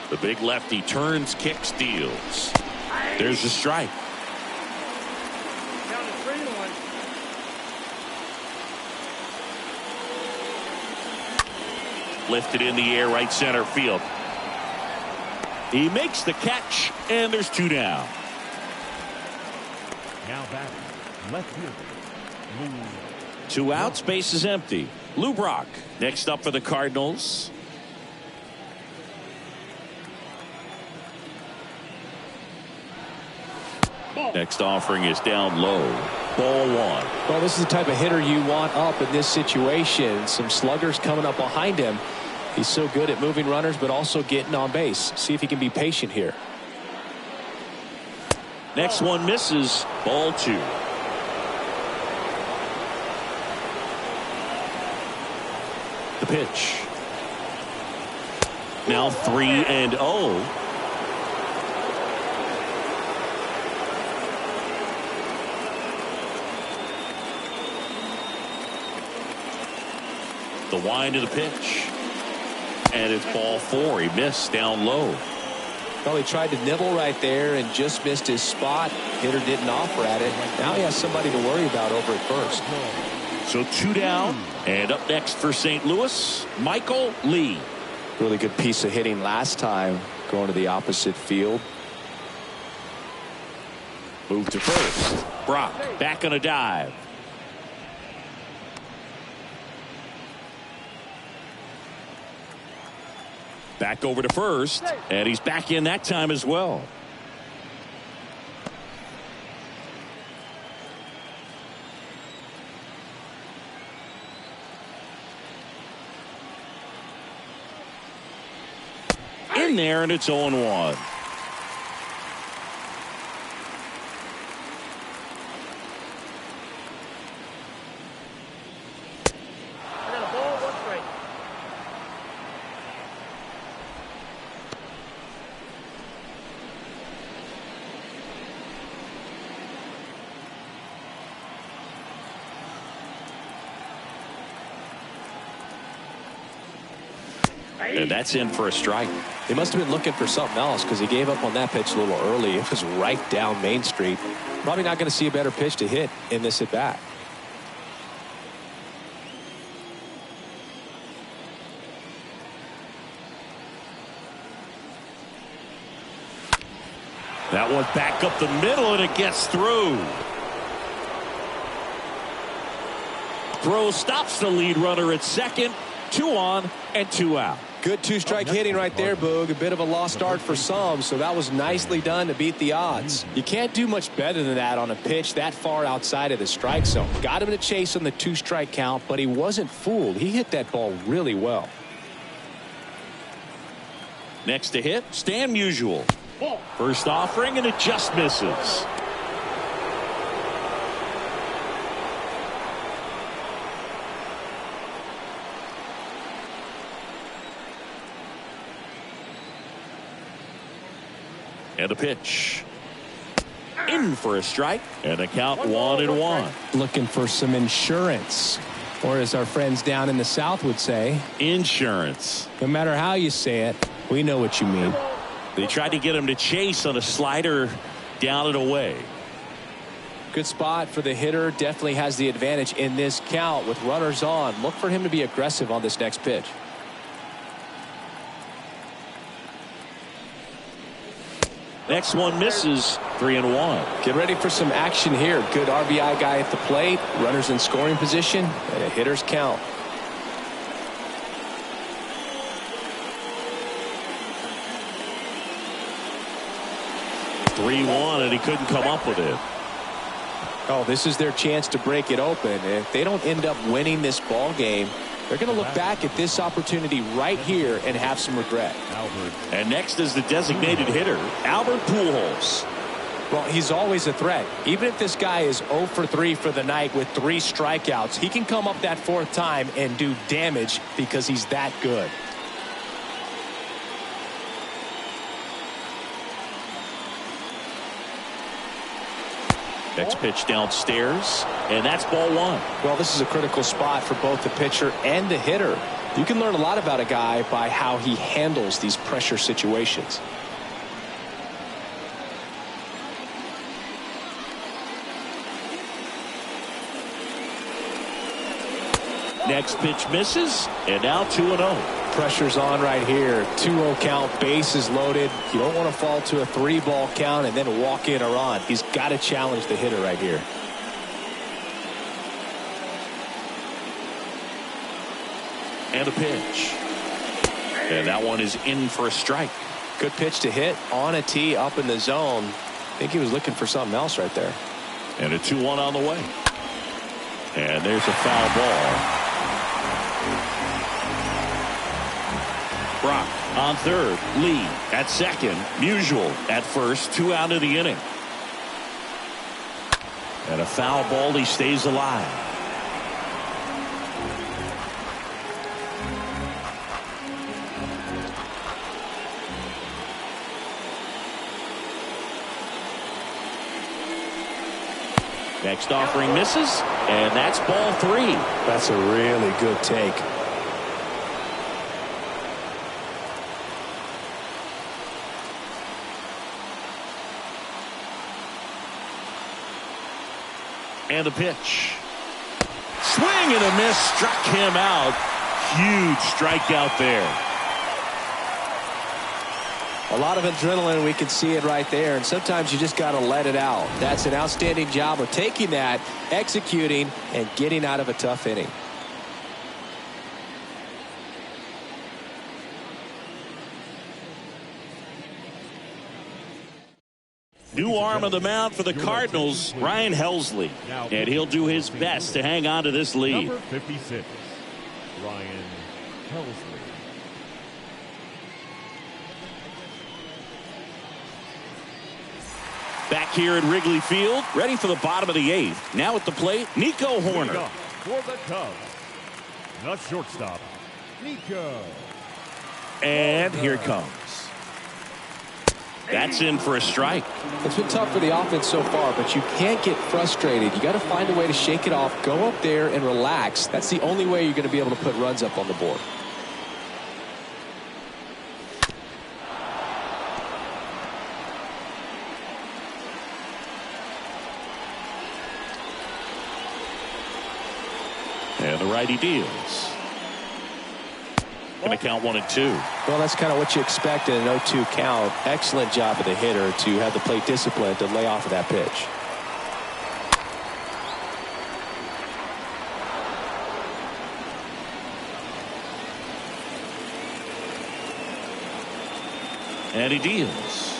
The big lefty turns, kicks, deals. There's a strike. Down to 3-1. Lifted in the air, right center field. He makes the catch, and there's 2 down. Now back, left fielder, Lou. 2 outs, base is empty. Lou Brock next up for the Cardinals. Next offering is down low. Ball 1. Well, this is the type of hitter you want up in this situation. Some sluggers coming up behind him. He's so good at moving runners, but also getting on base. See if he can be patient here. Next one misses. Ball 2. The pitch. Now 3-0. The wind of the pitch. And it's ball 4. He missed down low. Well, he tried to nibble right there and just missed his spot. Hitter didn't offer at it. Now he has somebody to worry about over at first. So 2 down. And up next for St. Louis, Michael Lee. Really good piece of hitting last time, going to the opposite field. Move to first. Brock back on a dive. Back over to first, and he's back in that time as well. In there, and it's 0-1. I got a ball, 1 strike. And that's in for a strike. He must have been looking for something else because he gave up on that pitch a little early. It was right down Main Street. Probably not going to see a better pitch to hit in this at bat. That one back up the middle, and it gets through. Throw stops the lead runner at second. 2 on and 2 out. Good 2-strike hitting right there, Boog. A bit of a lost start for some, so that was nicely done to beat the odds. You can't do much better than that on a pitch that far outside of the strike zone. Got him to chase on the 2-strike count, but he wasn't fooled. He hit that ball really well. Next to hit, Stan Musial. First offering, and it just misses. And a pitch. In for a strike, and a count 1-1. Looking for some insurance, or as our friends down in the South would say, Insurance. no matter how you say it, we know what you mean. They tried to get him to chase on a slider down and away. Good spot for the hitter. Definitely has the advantage in this count with runners on. Look for him to be aggressive on this next pitch. Next one misses. 3-1. Get ready for some action here. Good RBI guy at the plate. Runners in scoring position. And a hitter's count. And he couldn't come up with it. Oh, this is their chance to break it open. If they don't end up winning this ball game, they're going to look back at this opportunity right here and have some regret. And next is the designated hitter, Albert Pujols. Well, he's always a threat. Even if this guy is 0 for 3 for the night with 3 strikeouts, he can come up that 4th time and do damage because he's that good. Next pitch downstairs, and that's ball 1. Well, this is a critical spot for both the pitcher and the hitter. You can learn a lot about a guy by how he handles these pressure situations. Next pitch misses, and now 2-0. Pressure's on right here. 2-0 count, bases loaded. You don't want to fall to a 3-ball count and then walk in a run. He's got to challenge the hitter right here. And a pitch. And that one is in for a strike. Good pitch to hit on a tee up in the zone. I think he was looking for something else right there. And a 2-1 on the way. And there's a foul ball. Brock on third, Lee at second, Musial at first, 2 out of the inning. And a foul ball, he stays alive. Next offering misses, and that's ball 3. That's a really good take. And a pitch. Swing and a miss, struck him out. Huge strikeout there. A lot of adrenaline, we can see it right there, and sometimes you just got to let it out. That's an outstanding job of taking that, executing, and getting out of a tough inning. New arm of the mound for the Cardinals, Ryan Helsley. And he'll do his best to hang on to this lead. Number 56, Ryan Helsley. Back here at Wrigley Field, ready for the bottom of the 8th. Now at the plate, Nico Horner. For the Cubs, the shortstop, Nico. And here it comes. That's in for a strike. It's been tough for the offense so far, but you can't get frustrated. You got to find a way to shake it off, go up there and relax. That's the only way you're going to be able to put runs up on the board. And the righty deals. Going to count 1 and 2. Well, that's kind of what you expect in an 0-2 count. Excellent job of the hitter to have the plate discipline to lay off of that pitch. And he deals.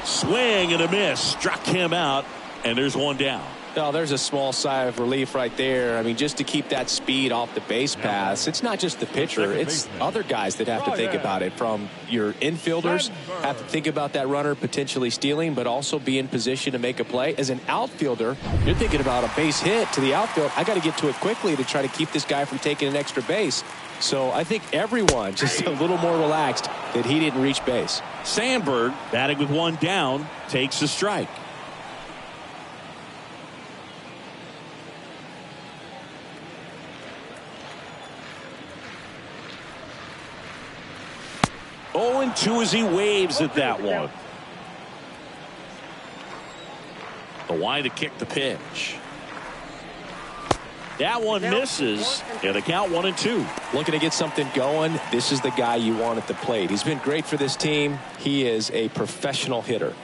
Swing and a miss. Struck him out. And there's 1 down. Well, there's a small sigh of relief right there. I mean, just to keep that speed off the base paths. It's not just the pitcher. It's other guys that have to think about it. From your infielders have to think about that runner potentially stealing, but also be in position to make a play. As an outfielder, you're thinking about a base hit to the outfield. I got to get to it quickly to try to keep this guy from taking an extra base. So I think everyone just a little more relaxed that he didn't reach base. Sandberg, batting with 1 down, takes a strike. Oh, and 2 as he waves at that one. The wide to kick the pitch. That one misses, and the count 1 and 2. Looking to get something going. This is the guy you want at the plate. He's been great for this team. He is a professional hitter.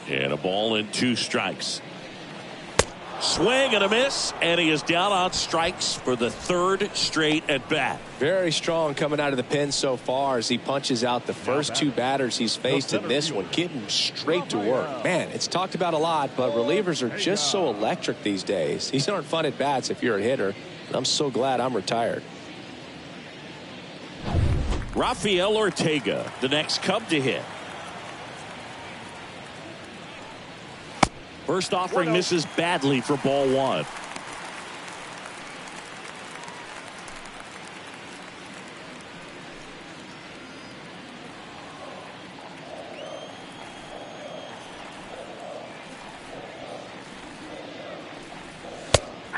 And a ball and 2 strikes. Swing and a miss, and he is down on strikes for the 3rd straight at bat. Very strong coming out of the pen so far as he punches out the first 2 batters he's faced in this one, getting straight to work. Man, it's talked about a lot, but relievers are just so electric these days. These aren't fun at bats if you're a hitter. I'm so glad I'm retired. Rafael Ortega, the next Cub to hit. First offering misses badly for ball one.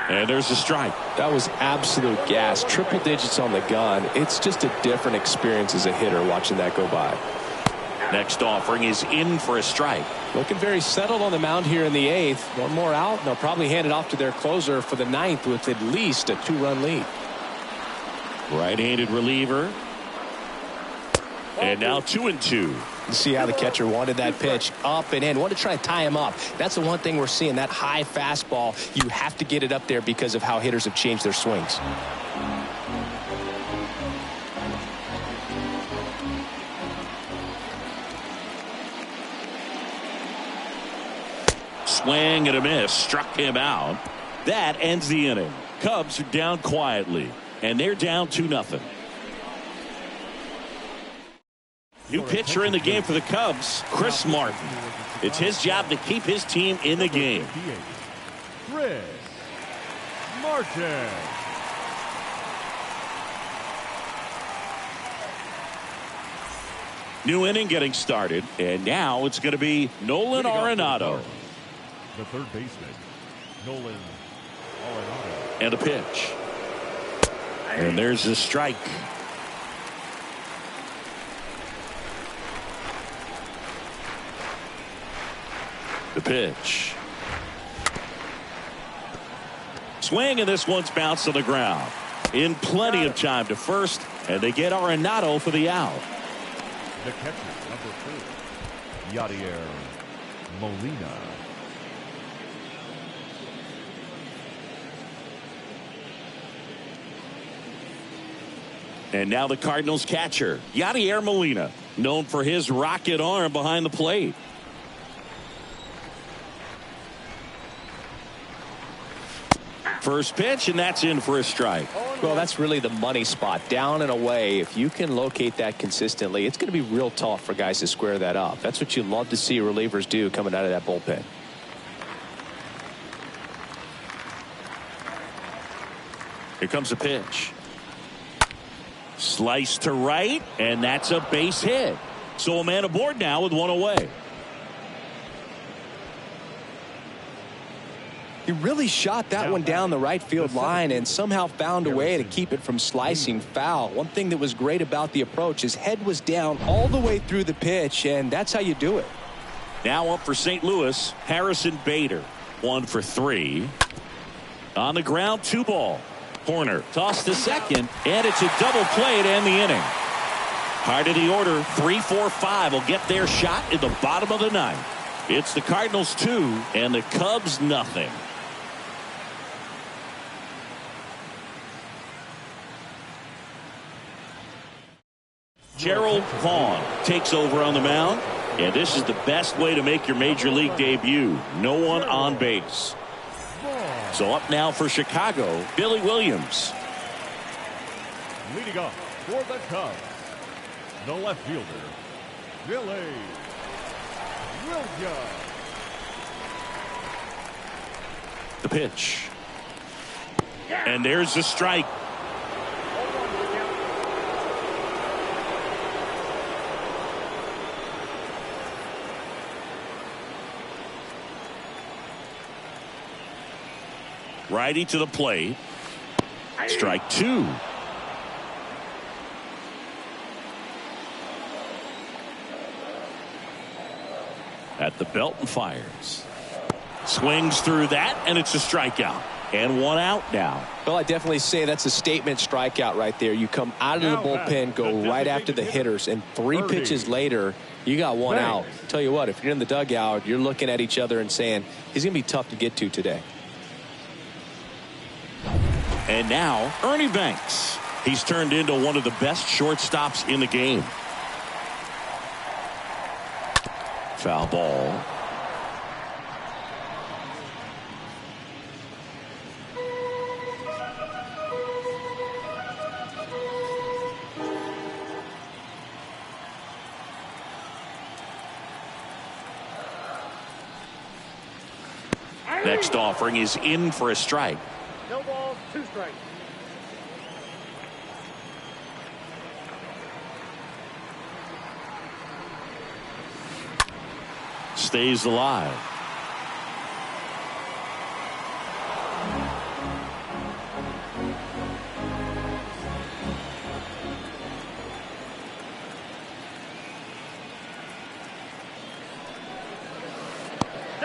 And there's a strike. That was absolute gas. Triple digits on the gun. It's just a different experience as a hitter watching that go by. Next offering is in for a strike. Looking very settled on the mound here in the 8th. One more out, and they'll probably hand it off to their closer for the 9th with at least a 2-run lead. Right-handed reliever. And now 2-2. You see how the catcher wanted that pitch up and in. Wanted to try and tie him up. That's the one thing we're seeing, that high fastball. You have to get it up there because of how hitters have changed their swings. Swing and a miss. Struck him out. That ends the inning. Cubs are down quietly, and they're down 2-0. New pitcher in the game for the Cubs, Chris Martin. It's his job to keep his team in the game. Chris Martin. New inning getting started, and now it's going to be Nolan Arenado. The third baseman, Nolan Arenado. And a pitch. And there's a strike. The pitch. Swing, and this one's bounced to the ground. In plenty of time to first, and they get Arenado for the out. The catcher, number 4, Yadier Molina. And now the Cardinals catcher, Yadier Molina, known for his rocket arm behind the plate. First pitch, and that's in for a strike. Well, that's really the money spot, down and away. If you can locate that consistently, it's going to be real tough for guys to square that up. That's what you love to see relievers do coming out of that bullpen. Here comes a pitch. Slice to right, and that's a base hit. So a man aboard now with one away. He really shot that one down the right field line and somehow found a way to keep it from slicing foul. One thing that was great about the approach, his head was down all the way through the pitch, and that's how you do it. Now up for St. Louis, Harrison Bader. 1 for 3. On the ground, 2 ball. Corner tossed to second, and it's a double play to end the inning. Heart of the order, 3, 4, 5 will get their shot in the bottom of the 9th. It's the Cardinals 2 and the Cubs nothing. Gerald Vaughn takes over on the mound, and this is the best way to make your major league debut. No one on base. So up now for Chicago, Billy Williams. Leading off for the Cubs, the left fielder, Billy Williams. The pitch. And there's the strike. Righty to the plate. Strike 2. At the belt and fires. Swings through that, and it's a strikeout. And 1 out now. Well, I definitely say that's a statement strikeout right there. You come out of the bullpen, go right after the hitters, and 3 pitches later, you got 1 out. Tell you what, if you're in the dugout, you're looking at each other and saying, he's going to be tough to get to today. And now, Ernie Banks. He's turned into one of the best shortstops in the game. Foul ball. Next offering is in for a strike. No balls, 2 strikes. Stays alive.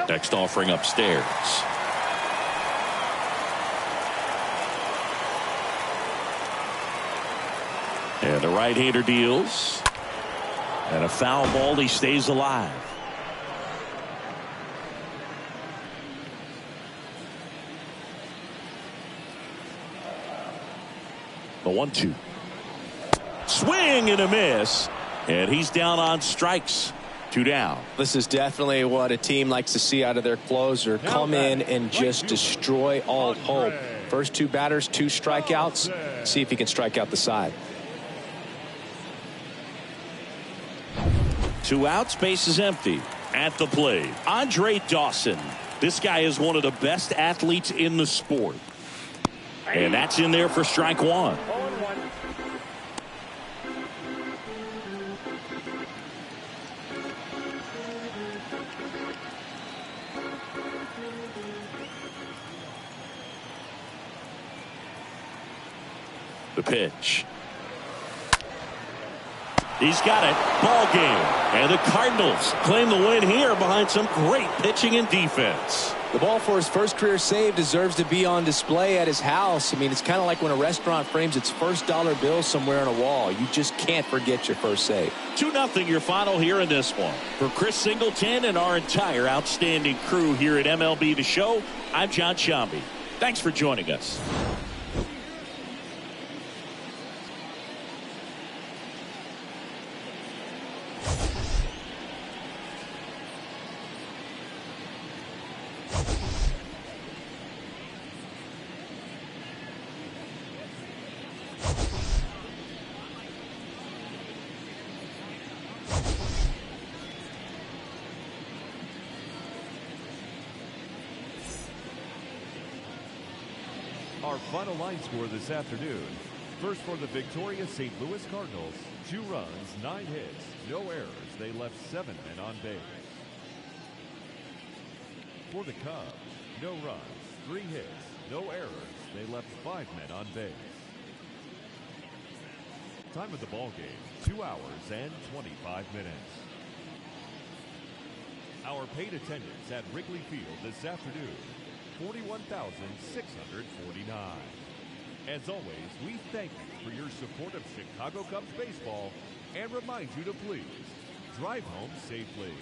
Next offering upstairs. And the right-hander deals. And a foul ball. He stays alive. The 1-2. Swing and a miss. And he's down on strikes. 2 down. This is definitely what a team likes to see out of their closer. Come in and just destroy all hope. First 2 batters, 2 strikeouts. See if he can strike out the side. 2 outs, base is empty. At the plate, Andre Dawson. This guy is one of the best athletes in the sport. And that's in there for strike 1. 0-1. The pitch. He's got it. Ball game. And the Cardinals claim the win here behind some great pitching and defense. The ball for his first career save deserves to be on display at his house. I mean, it's kind of like when a restaurant frames its first dollar bill somewhere on a wall. You just can't forget your first save. 2-0 your final here in this one. For Chris Singleton and our entire outstanding crew here at MLB The Show, I'm John Shambi. Thanks for joining us. Our final line score this afternoon. First for the victorious St. Louis Cardinals, 2 runs, 9 hits, no errors. They left 7 men on base. For the Cubs, no runs, 3 hits, no errors. They left 5 men on base. Time of the ball game, 2 hours and 25 minutes. Our paid attendance at Wrigley Field this afternoon, 41,649. As always, we thank you for your support of Chicago Cubs baseball and remind you to please drive home safely.